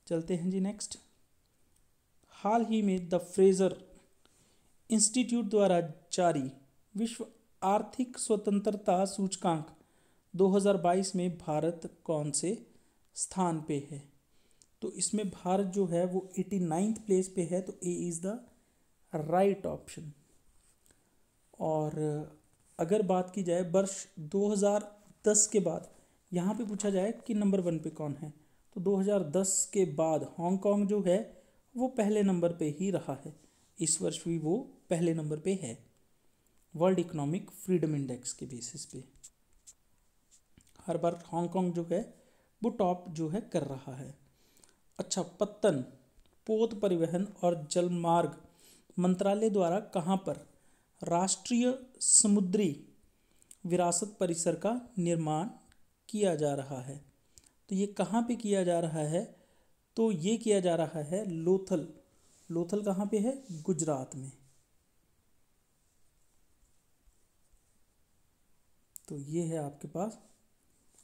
चलते हैं जी नेक्स्ट। हाल ही में द फ्रेजर इंस्टीट्यूट द्वारा जारी विश्व आर्थिक स्वतंत्रता सूचकांक 2022 में भारत कौन से स्थान पे है? तो इसमें भारत जो है वो 89th प्लेस पे है। तो ए इज़ द राइट ऑप्शन। और अगर बात की जाए वर्ष 2010 के बाद, यहाँ पे पूछा जाए कि नंबर 1 पे कौन है, तो 2010 के बाद हांगकांग जो है वो पहले नंबर पे ही रहा है। इस वर्ष भी वो पहले नंबर पे है वर्ल्ड इकोनॉमिक फ्रीडम इंडेक्स के बेसिस पे। हर बार हांगकांग जो है वो टॉप जो है कर रहा है। अच्छा, पत्तन पोत परिवहन और जलमार्ग मंत्रालय द्वारा कहाँ पर राष्ट्रीय समुद्री विरासत परिसर का निर्माण किया जा रहा है? तो ये कहाँ पे किया जा रहा है? तो ये किया जा रहा है लोथल लोथल कहाँ पे है? गुजरात में। तो ये है आपके पास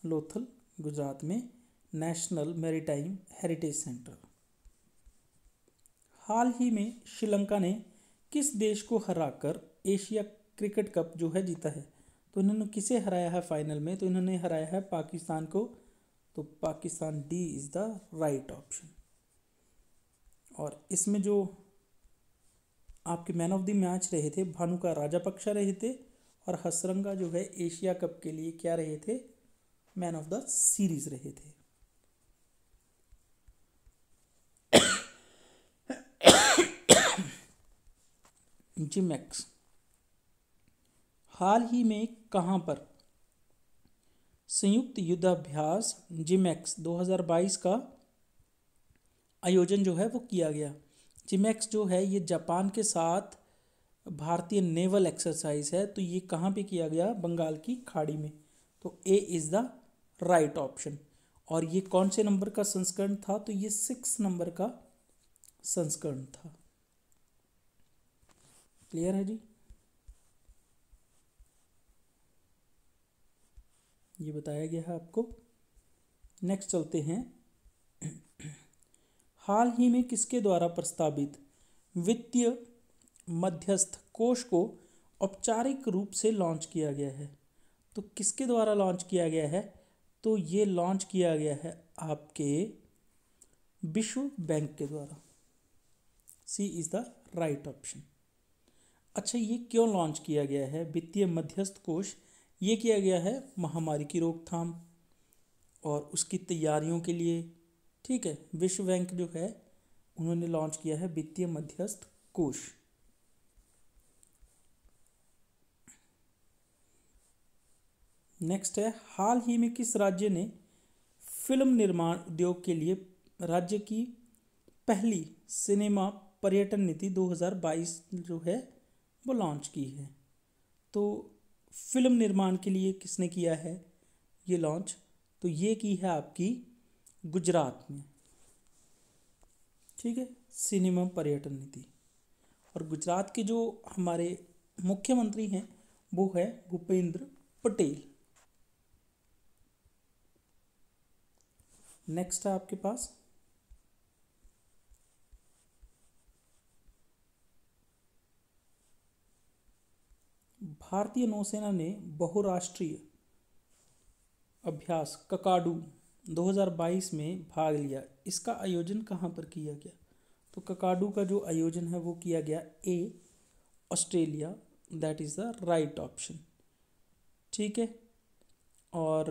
लोथल, गुजरात में, नेशनल मैरीटाइम हेरिटेज सेंटर। हाल ही में श्रीलंका ने किस देश को हराकर एशिया क्रिकेट कप जो है जीता है? तो इन्होंने किसे हराया है फाइनल में? तो इन्होंने हराया है पाकिस्तान को। तो Pakistan, D is the right option. और इसमें जो आपके मैन ऑफ द मैच रहे थे भानुका राजापक्षा रहे थे, और हसरंगा जो है एशिया कप के लिए क्या रहे थे? मैन ऑफ द सीरीज रहे थे। जिमैक्स हाल ही में कहां पर संयुक्त युद्धाभ्यास जिमैक्स 2022 का आयोजन जो है वो किया गया? जिमैक्स जो है ये जापान के साथ भारतीय नेवल एक्सरसाइज है। तो ये कहाँ पे किया गया? बंगाल की खाड़ी में। तो ए इज़ द राइट ऑप्शन। और ये कौन से नंबर का संस्करण था? तो ये 6 नंबर का संस्करण था। क्लियर है जी? ये बताया गया है आपको। नेक्स्ट चलते हैं। हाल ही में किसके द्वारा प्रस्तावित वित्तीय मध्यस्थ कोष को औपचारिक रूप से लॉन्च किया गया है? तो किसके द्वारा लॉन्च किया गया है? तो ये लॉन्च किया गया है आपके विश्व बैंक के द्वारा। सी इज द राइट ऑप्शन। अच्छा, ये क्यों लॉन्च किया गया है वित्तीय मध्यस्थ कोष? ये किया गया है महामारी की रोकथाम और उसकी तैयारियों के लिए। ठीक है, विश्व बैंक जो है उन्होंने लॉन्च किया है वित्तीय मध्यस्थ कोष। नेक्स्ट है, हाल ही में किस राज्य ने फिल्म निर्माण उद्योग के लिए राज्य की पहली सिनेमा पर्यटन नीति 2022 जो है वो लॉन्च की है? तो फिल्म निर्माण के लिए किसने किया है ये लॉन्च? तो ये की है आपकी गुजरात में। ठीक है, सिनेमा पर्यटन नीति। और गुजरात के जो हमारे मुख्यमंत्री हैं वो है भूपेंद्र पटेल। नेक्स्ट है आपके पास भारतीय नौसेना ने बहुराष्ट्रीय अभ्यास ककाडू 2022 में भाग लिया। इसका आयोजन कहाँ पर किया गया? तो ककाडू का जो आयोजन है वो किया गया A Australia, that is the right option. ठीक है, और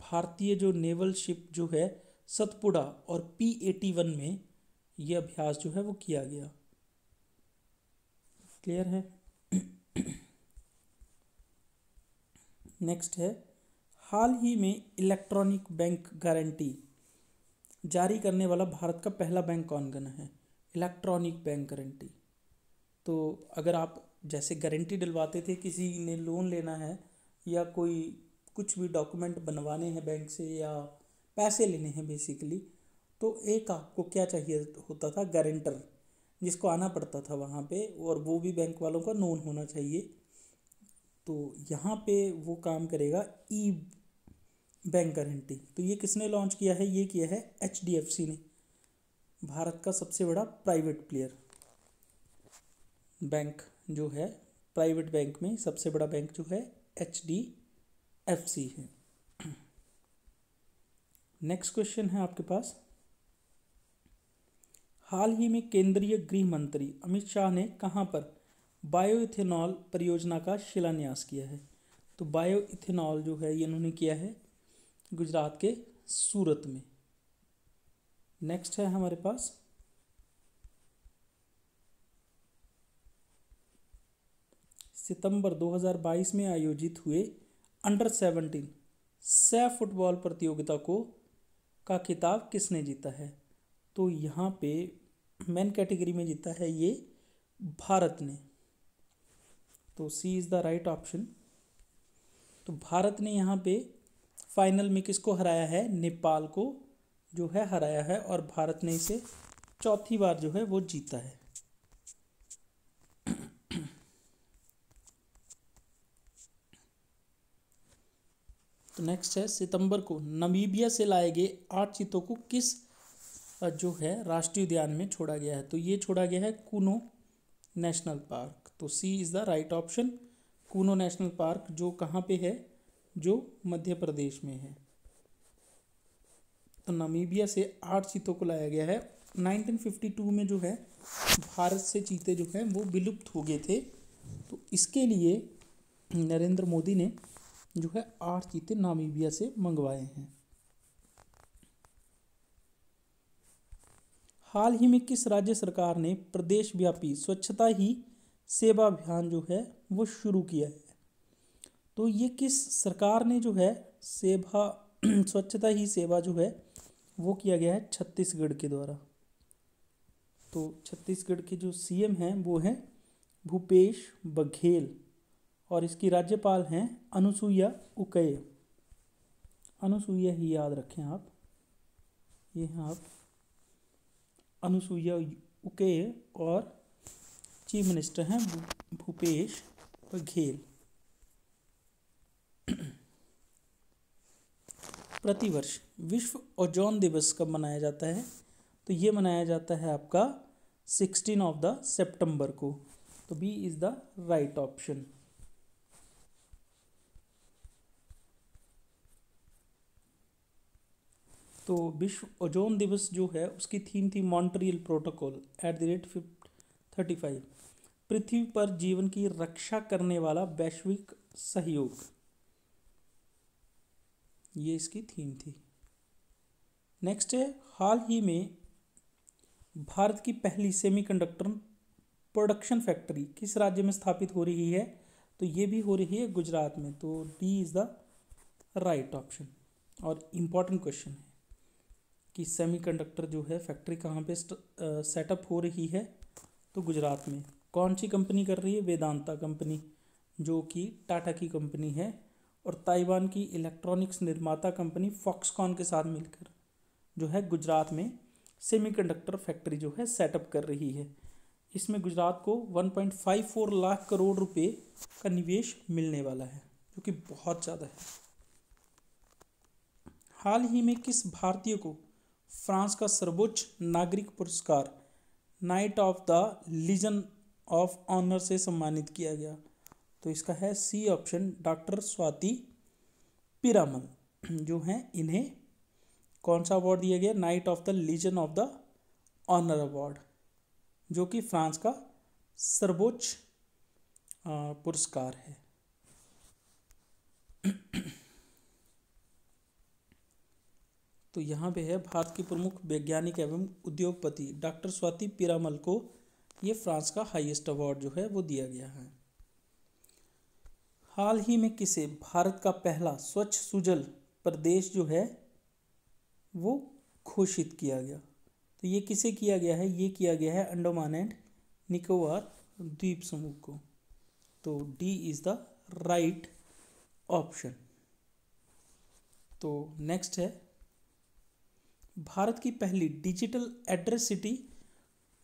भारतीय जो नेवल शिप जो है सतपुड़ा और P-81 में ये अभ्यास जो है वो किया गया। क्लियर है? नेक्स्ट है, हाल ही में इलेक्ट्रॉनिक बैंक गारंटी जारी करने वाला भारत का पहला बैंक कौन बना है? Electronic bank guarantee. तो अगर आप जैसे गारंटी डलवाते थे, किसी ने लोन लेना है या कोई कुछ भी डॉक्यूमेंट बनवाने हैं बैंक से या पैसे लेने हैं बेसिकली, तो एक आपको क्या चाहिए होता था? गारंटर, जिसको आना पड़ता था वहाँ पे, और वो भी बैंक वालों का नोन होना चाहिए। तो यहाँ पे वो काम करेगा ई बैंक गारंटी। तो ये किसने लॉन्च किया है? ये किया है HDFC ने, भारत का सबसे बड़ा प्राइवेट प्लेयर बैंक जो है, प्राइवेट बैंक में सबसे बड़ा बैंक जो है HDFC है। नेक्स्ट क्वेश्चन है आपके पास, हाल ही में केंद्रीय गृह मंत्री अमित शाह ने कहां पर बायोइथेनॉल परियोजना का शिलान्यास किया है? तो बायोइथेनॉल जो है ये इन्होंने किया है गुजरात के सूरत में। नेक्स्ट है हमारे पास सितंबर 2022 में आयोजित हुए अंडर 17 सै फुटबॉल प्रतियोगिता को का खिताब किसने जीता है? तो यहाँ पे मेन कैटेगरी में जीता है ये भारत ने। तो C is the right option. तो भारत ने यहाँ पे फाइनल में किसको हराया है? नेपाल को जो है हराया है, और भारत ने इसे चौथी बार जो है वो जीता है। तो नेक्स्ट है, सितंबर को नमीबिया से लाए गए 8 चीतों को किस जो है राष्ट्रीय उद्यान में छोड़ा गया है? तो ये छोड़ा गया है कूनो नेशनल पार्क। तो C is the right option. Kuno national park जो कहाँ पे है? जो मध्य प्रदेश में है। तो नामीबिया से 8 चीतों को लाया गया है। 1952 में जो है भारत से चीते जो हैं वो विलुप्त हो गए थे, तो इसके लिए नरेंद्र मोदी ने जो है 8 चीते नामीबिया से मंगवाए हैं। हाल ही में किस राज्य सरकार ने प्रदेश व्यापी स्वच्छता ही सेवा अभियान जो है वो शुरू किया है? तो ये किस सरकार ने जो है सेवा स्वच्छता ही सेवा जो है वो किया गया है? छत्तीसगढ़ के द्वारा। तो छत्तीसगढ़ के जो सीएम हैं वो हैं भूपेश बघेल और इसकी राज्यपाल हैं अनुसुईया उइके। अनुसुईया ही याद रखें आप, ये हैं आप अनुसुईया उइके और चीफ मिनिस्टर हैं भूपेश बघेल। प्रतिवर्ष विश्व ओजोन दिवस कब मनाया जाता है? तो ये मनाया जाता है आपका 16 सितंबर को। तो B is the right option. तो विश्व ओजोन दिवस जो है उसकी थीम थी मॉन्ट्रियल प्रोटोकॉल @35, पृथ्वी पर जीवन की रक्षा करने वाला वैश्विक सहयोग, ये इसकी थीम थी। नेक्स्ट है, हाल ही में भारत की पहली सेमीकंडक्टर प्रोडक्शन फैक्ट्री किस राज्य में स्थापित हो रही है? तो ये भी हो रही है गुजरात में। तो D is the right option. और इम्पॉर्टेंट क्वेश्चन है कि सेमीकंडक्टर जो है फैक्ट्री कहाँ पे सेटअप हो रही है? तो गुजरात में। कौन सी कंपनी कर रही है? वेदांता कंपनी, जो कि टाटा की कंपनी है, और ताइवान की इलेक्ट्रॉनिक्स निर्माता कंपनी फॉक्सकॉन के साथ मिलकर जो है गुजरात में सेमीकंडक्टर फैक्ट्री जो है सेटअप कर रही है। इसमें गुजरात को 1.54 लाख करोड़ रुपए का निवेश मिलने वाला है, जो कि बहुत ज़्यादा है। हाल ही में किस भारतीय को फ्रांस का सर्वोच्च नागरिक पुरस्कार knight of the legion of honour से सम्मानित किया गया? तो इसका है C option, doctor Swati Piramal जो हैं, इन्हें कौन सा अवार्ड दिया गया? Knight of the legion of the honour award, जो कि फ्रांस का सर्वोच्च पुरस्कार है। तो यहाँ पे है भारत की प्रमुख वैज्ञानिक एवं उद्योगपति डॉक्टर स्वाति पीरामल को ये फ्रांस का हाईएस्ट अवार्ड जो है वो दिया गया है। हाल ही में किसे भारत का पहला स्वच्छ सुजल प्रदेश जो है वो घोषित किया गया? तो ये किसे किया गया है? ये किया गया है अंडमान एंड निकोबार द्वीप समूह को। तो D is the right option. तो नेक्स्ट है, भारत की पहली डिजिटल एड्रेस सिटी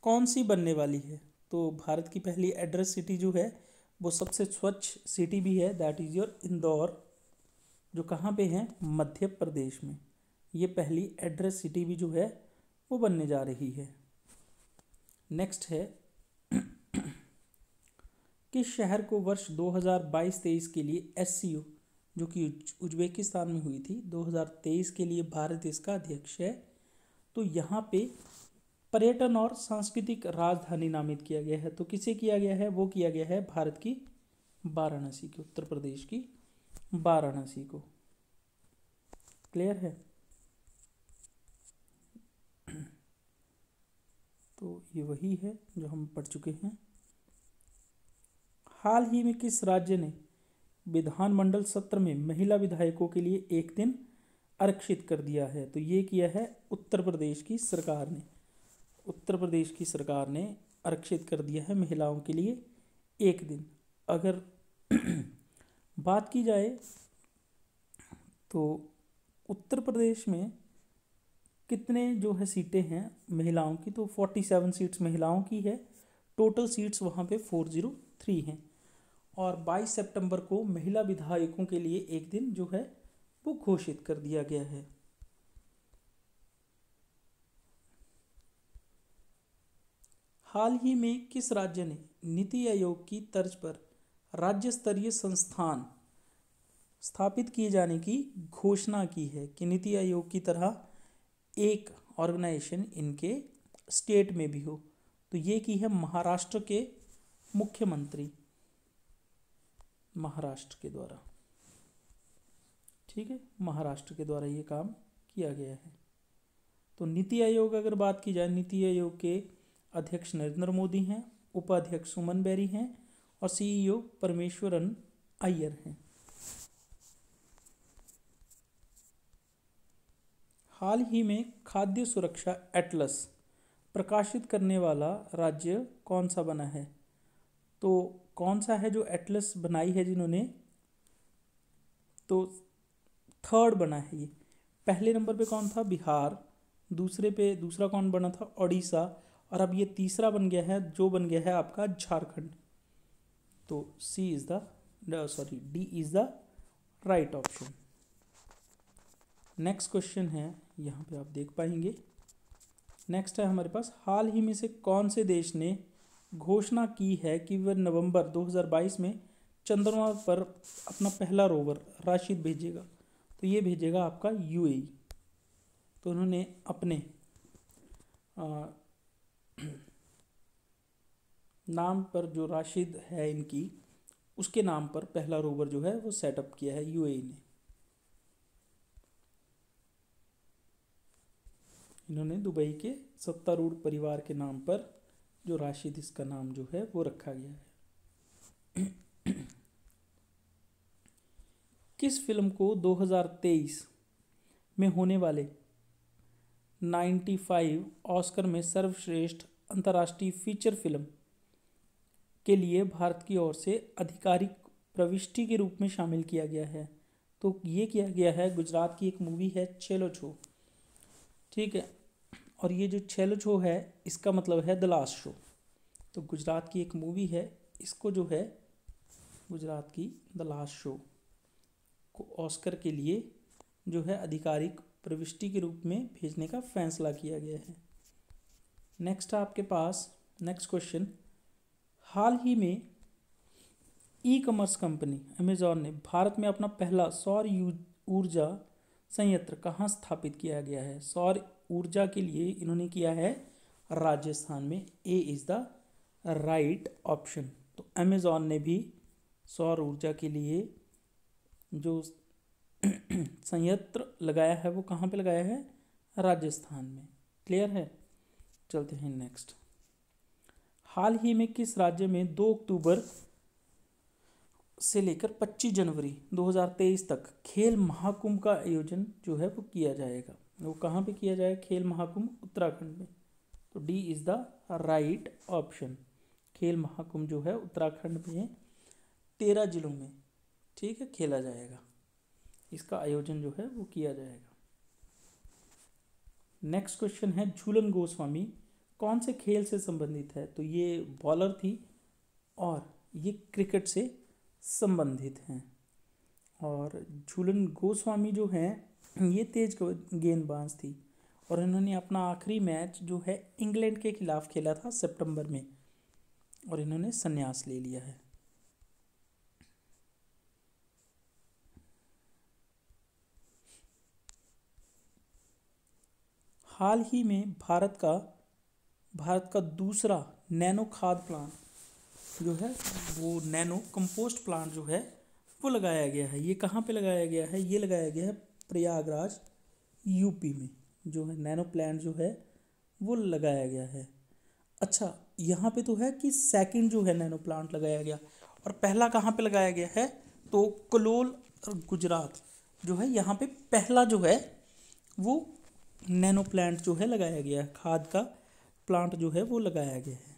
कौन सी बनने वाली है? तो भारत की पहली एड्रेस सिटी जो है वो सबसे स्वच्छ सिटी भी है, दैट इज़ योर इंदौर, जो कहाँ पे है? मध्य प्रदेश में। ये पहली एड्रेस सिटी भी जो है वो बनने जा रही है। नेक्स्ट है, किस शहर को वर्ष 2022-23 के लिए SCO जो कि उज्बेकिस्तान में हुई थी 2023 के लिए भारत देश का अध्यक्ष है? तो यहाँ पे पर्यटन और सांस्कृतिक राजधानी नामित किया गया है। तो किसे किया गया है? वो किया गया है भारत की वाराणसी की, उत्तर प्रदेश की वाराणसी को। क्लियर है? तो ये वही है जो हम पढ़ चुके हैं। हाल ही में किस राज्य ने विधानमंडल सत्र में महिला विधायकों के लिए एक दिन आरक्षित कर दिया है? तो ये किया है उत्तर प्रदेश की सरकार ने। उत्तर प्रदेश की सरकार ने आरक्षित कर दिया है महिलाओं के लिए एक दिन। अगर बात की जाए तो उत्तर प्रदेश में कितने जो है सीटें हैं महिलाओं की? तो 47 सीट्स महिलाओं की है। टोटल सीट्स वहाँ पे 403 हैं। और 22 सितंबर को महिला विधायकों के लिए एक दिन जो है वो घोषित कर दिया गया है। हाल ही में किस राज्य ने नीति आयोग की तर्ज पर राज्य स्तरीय संस्थान स्थापित किए जाने की घोषणा की है कि नीति आयोग की तरह एक ऑर्गेनाइजेशन इनके स्टेट में भी हो? तो ये की है महाराष्ट्र के मुख्यमंत्री, महाराष्ट्र के द्वारा। ठीक है, महाराष्ट्र के द्वारा ये काम किया गया है। तो नीति आयोग अगर बात की जाए, नीति आयोग के अध्यक्ष नरेंद्र मोदी हैं, उपाध्यक्ष सुमन बेरी हैं और सीईओ परमेश्वरन अय्यर हैं। हाल ही में खाद्य सुरक्षा एटलस प्रकाशित करने वाला राज्य कौन सा बना है? तो कौन सा है जो एटलस बनाई है जिन्होंने? तो थर्ड बना है ये। पहले नंबर पे कौन था? बिहार। दूसरा कौन बना था? ओडिशा। और अब ये तीसरा बन गया है, जो बन गया है आपका झारखंड। तो D is the right option. Next question है, यहाँ पे आप देख पाएंगे। नेक्स्ट है हमारे पास, हाल ही में से कौन से देश ने घोषणा की है कि वह नवंबर 2022 में चंद्रमा पर अपना पहला रोवर राशिद भेजेगा? तो ये भेजेगा आपका यूएई। तो उन्होंने अपने नाम पर जो राशिद है इनकी, उसके नाम पर पहला रोवर जो है वो सेटअप किया है यूएई ने। इन्होंने दुबई के सत्तारूढ़ परिवार के नाम पर जो राशिद, इसका नाम जो है वो रखा गया है। किस फिल्म को 2023 में होने वाले 95 ऑस्कर में सर्वश्रेष्ठ अंतर्राष्ट्रीय फीचर फिल्म के लिए भारत की ओर से आधिकारिक प्रविष्टि के रूप में शामिल किया गया है? तो ये किया गया है, गुजरात की एक मूवी है छेलो छो। ठीक है, और ये जो छेलो छो है इसका मतलब है द लास्ट शो। तो गुजरात की एक मूवी है, इसको जो है गुजरात की द लास्ट शो को ऑस्कर के लिए जो है आधिकारिक प्रविष्टि के रूप में भेजने का फैसला किया गया है। नेक्स्ट आपके पास नेक्स्ट क्वेश्चन, हाल ही में ई कॉमर्स कंपनी अमेजॉन ने भारत में अपना पहला सौर ऊर्जा संयंत्र कहाँ स्थापित किया गया है? सौर ऊर्जा के लिए इन्होंने किया है राजस्थान में। ए इज़ द राइट ऑप्शन। तो अमेजॉन ने भी सौर ऊर्जा के लिए जो संयंत्र लगाया है वो कहाँ पे लगाया है? राजस्थान में। क्लियर है? चलते हैं नेक्स्ट। हाल ही में किस राज्य में 2 अक्टूबर से लेकर 25 जनवरी 2023 तक खेल महाकुंभ का आयोजन जो है वो किया जाएगा? वो कहाँ पे किया जाएगा खेल महाकुंभ? उत्तराखंड में। तो D is the right option. खेल महाकुंभ जो है उत्तराखंड में 13 जिलों में, ठीक है, खेला जाएगा। इसका आयोजन जो है वो किया जाएगा। नेक्स्ट क्वेश्चन है, झूलन गोस्वामी कौन से खेल से संबंधित है? तो ये बॉलर थी और ये क्रिकेट से संबंधित हैं। और झूलन गोस्वामी जो हैं ये तेज गेंदबाज थी और इन्होंने अपना आखिरी मैच जो है इंग्लैंड के खिलाफ खेला था सितंबर में, और इन्होंने संन्यास ले लिया है। हाल ही में भारत का दूसरा नैनो खाद प्लांट जो है वो नैनो कंपोस्ट प्लांट जो है वो लगाया गया है। ये कहाँ पे लगाया गया है? ये लगाया गया है प्रयागराज यूपी में, जो है नैनो प्लांट जो है वो लगाया गया है। अच्छा, यहाँ पे तो है कि सेकंड जो है नैनो प्लांट लगाया गया, और पहला कहाँ पे लगाया गया है? तो कलोल गुजरात जो है यहाँ पे पहला जो है वो नैनो प्लांट जो है लगाया गया है, खाद का प्लांट जो है वो लगाया गया है।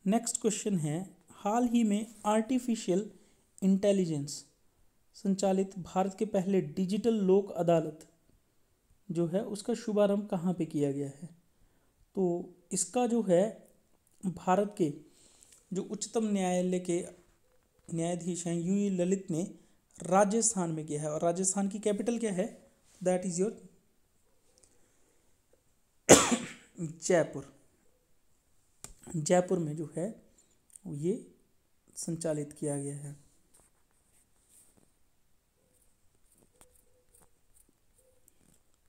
नेक्स्ट क्वेश्चन है, हाल ही में आर्टिफिशियल इंटेलिजेंस संचालित भारत के पहले डिजिटल लोक अदालत जो है उसका शुभारंभ कहाँ पे किया गया है? तो इसका जो है भारत के जो उच्चतम न्यायालय के न्यायाधीश हैं यूयू ललित ने राजस्थान में किया है। और राजस्थान की कैपिटल क्या है? That is your Jaipur. Jaipur में जो है ये संचालित किया गया है।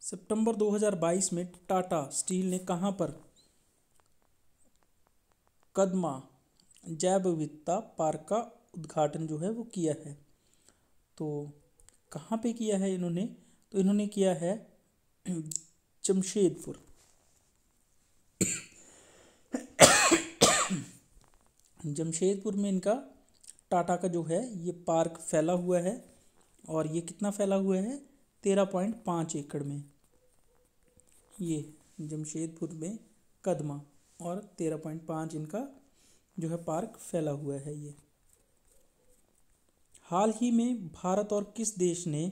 सितंबर 2022 में टाटा स्टील ने कहां पर कदमा जैव विविधता पार्क का उद्घाटन जो है वो किया है? तो कहाँ पे किया है इन्होंने? तो इन्होंने किया है जमशेदपुर। जमशेदपुर में इनका टाटा का जो है ये पार्क फैला हुआ है। और ये कितना फैला हुआ है? 13.5 एकड़ में। ये जमशेदपुर में कदमा और 13.5 इनका जो है पार्क फैला हुआ है ये। हाल ही में भारत और किस देश ने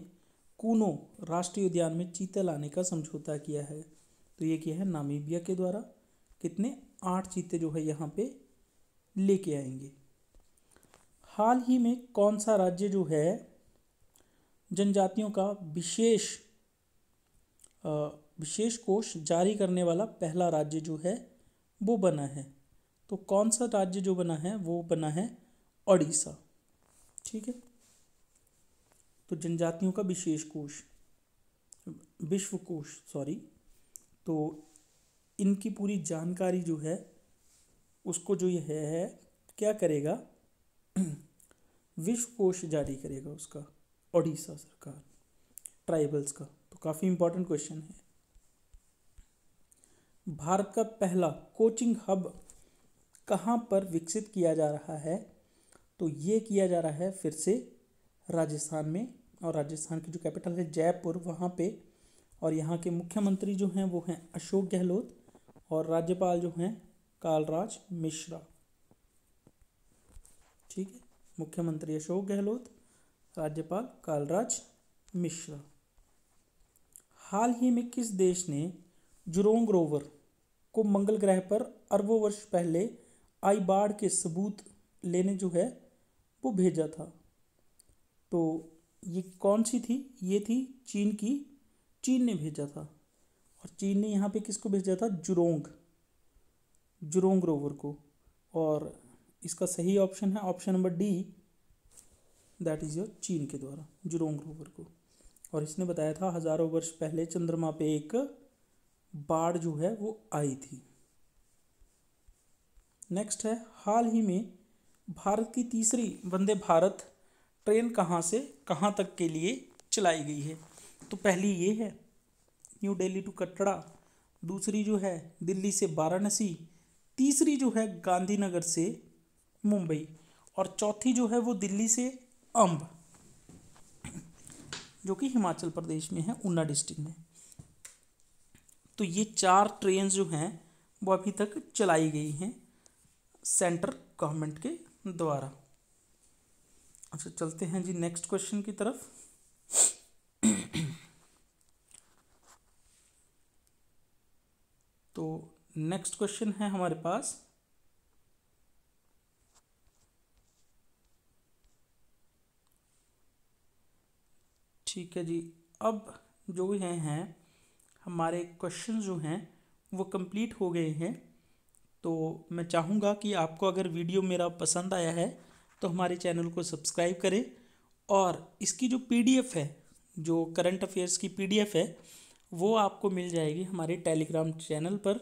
कूनो राष्ट्रीय उद्यान में चीते लाने का समझौता किया है? तो ये किया है नामीबिया के द्वारा। कितने? 8 चीते जो है यहाँ पे लेके आएंगे। हाल ही में कौन सा राज्य जो है जनजातियों का विशेष कोष जारी करने वाला पहला राज्य जो है वो बना है? तो कौन सा राज्य जो बना है वो बना है ओडिशा। ठीक है। तो जनजातियों का विश्व कोष तो इनकी पूरी जानकारी जो है उसको जो ये है क्या करेगा? विश्व कोष जारी करेगा उसका ओडिशा सरकार, ट्राइबल्स का। तो काफ़ी इंपॉर्टेंट क्वेश्चन है। भारत का पहला कोचिंग हब कहाँ पर विकसित किया जा रहा है? तो ये किया जा रहा है फिर से राजस्थान में। और राजस्थान की जो कैपिटल है जयपुर, वहाँ पे। और यहाँ के मुख्यमंत्री जो हैं वो हैं अशोक गहलोत और राज्यपाल जो हैं कालराज मिश्रा। ठीक है। मुख्यमंत्री अशोक गहलोत, राज्यपाल कालराज मिश्रा। हाल ही में किस देश ने जुरोंग रोवर को मंगल ग्रह पर अरबों वर्ष पहले आई बाढ़ के सबूत लेने जो है वो भेजा था? तो ये कौन सी थी? ये थी चीन ने भेजा था। और चीन ने यहाँ पे किसको भेजा था? जुरोंग रोवर को। और इसका सही ऑप्शन है option number D, that is your चीन के द्वारा जुरोंग रोवर को। और इसने बताया था हजारों वर्ष पहले चंद्रमा पे एक बाढ़ जो है वो आई थी। नेक्स्ट है, हाल ही में भारत की तीसरी वंदे भारत ट्रेन कहाँ से कहाँ तक के लिए चलाई गई है? तो पहली ये है न्यू दिल्ली टू कटरा, दूसरी जो है दिल्ली से वाराणसी, तीसरी जो है गांधीनगर से मुंबई, और चौथी जो है वो दिल्ली से अंब, जो कि हिमाचल प्रदेश में है, ऊना डिस्ट्रिक्ट में। तो ये 4 ट्रेन जो हैं वो अभी तक चलाई गई हैं सेंट्रल गवर्नमेंट के द्वारा। अच्छा, चलते हैं जी नेक्स्ट क्वेश्चन की तरफ। तो नेक्स्ट क्वेश्चन है हमारे पास, ठीक है जी। अब जो हैं हमारे क्वेश्चन जो हैं वो कंप्लीट हो गए हैं। तो मैं चाहूँगा कि आपको अगर वीडियो मेरा पसंद आया है तो हमारे चैनल को सब्सक्राइब करें। और इसकी जो PDF है, जो करंट अफेयर्स की PDF है, वो आपको मिल जाएगी हमारे टेलीग्राम चैनल पर।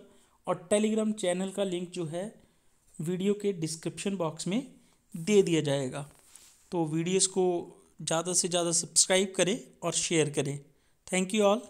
और टेलीग्राम चैनल का लिंक जो है वीडियो के डिस्क्रिप्शन बॉक्स में दे दिया जाएगा। तो वीडियोस को ज़्यादा से ज़्यादा सब्सक्राइब करें और शेयर करें। Thank you all.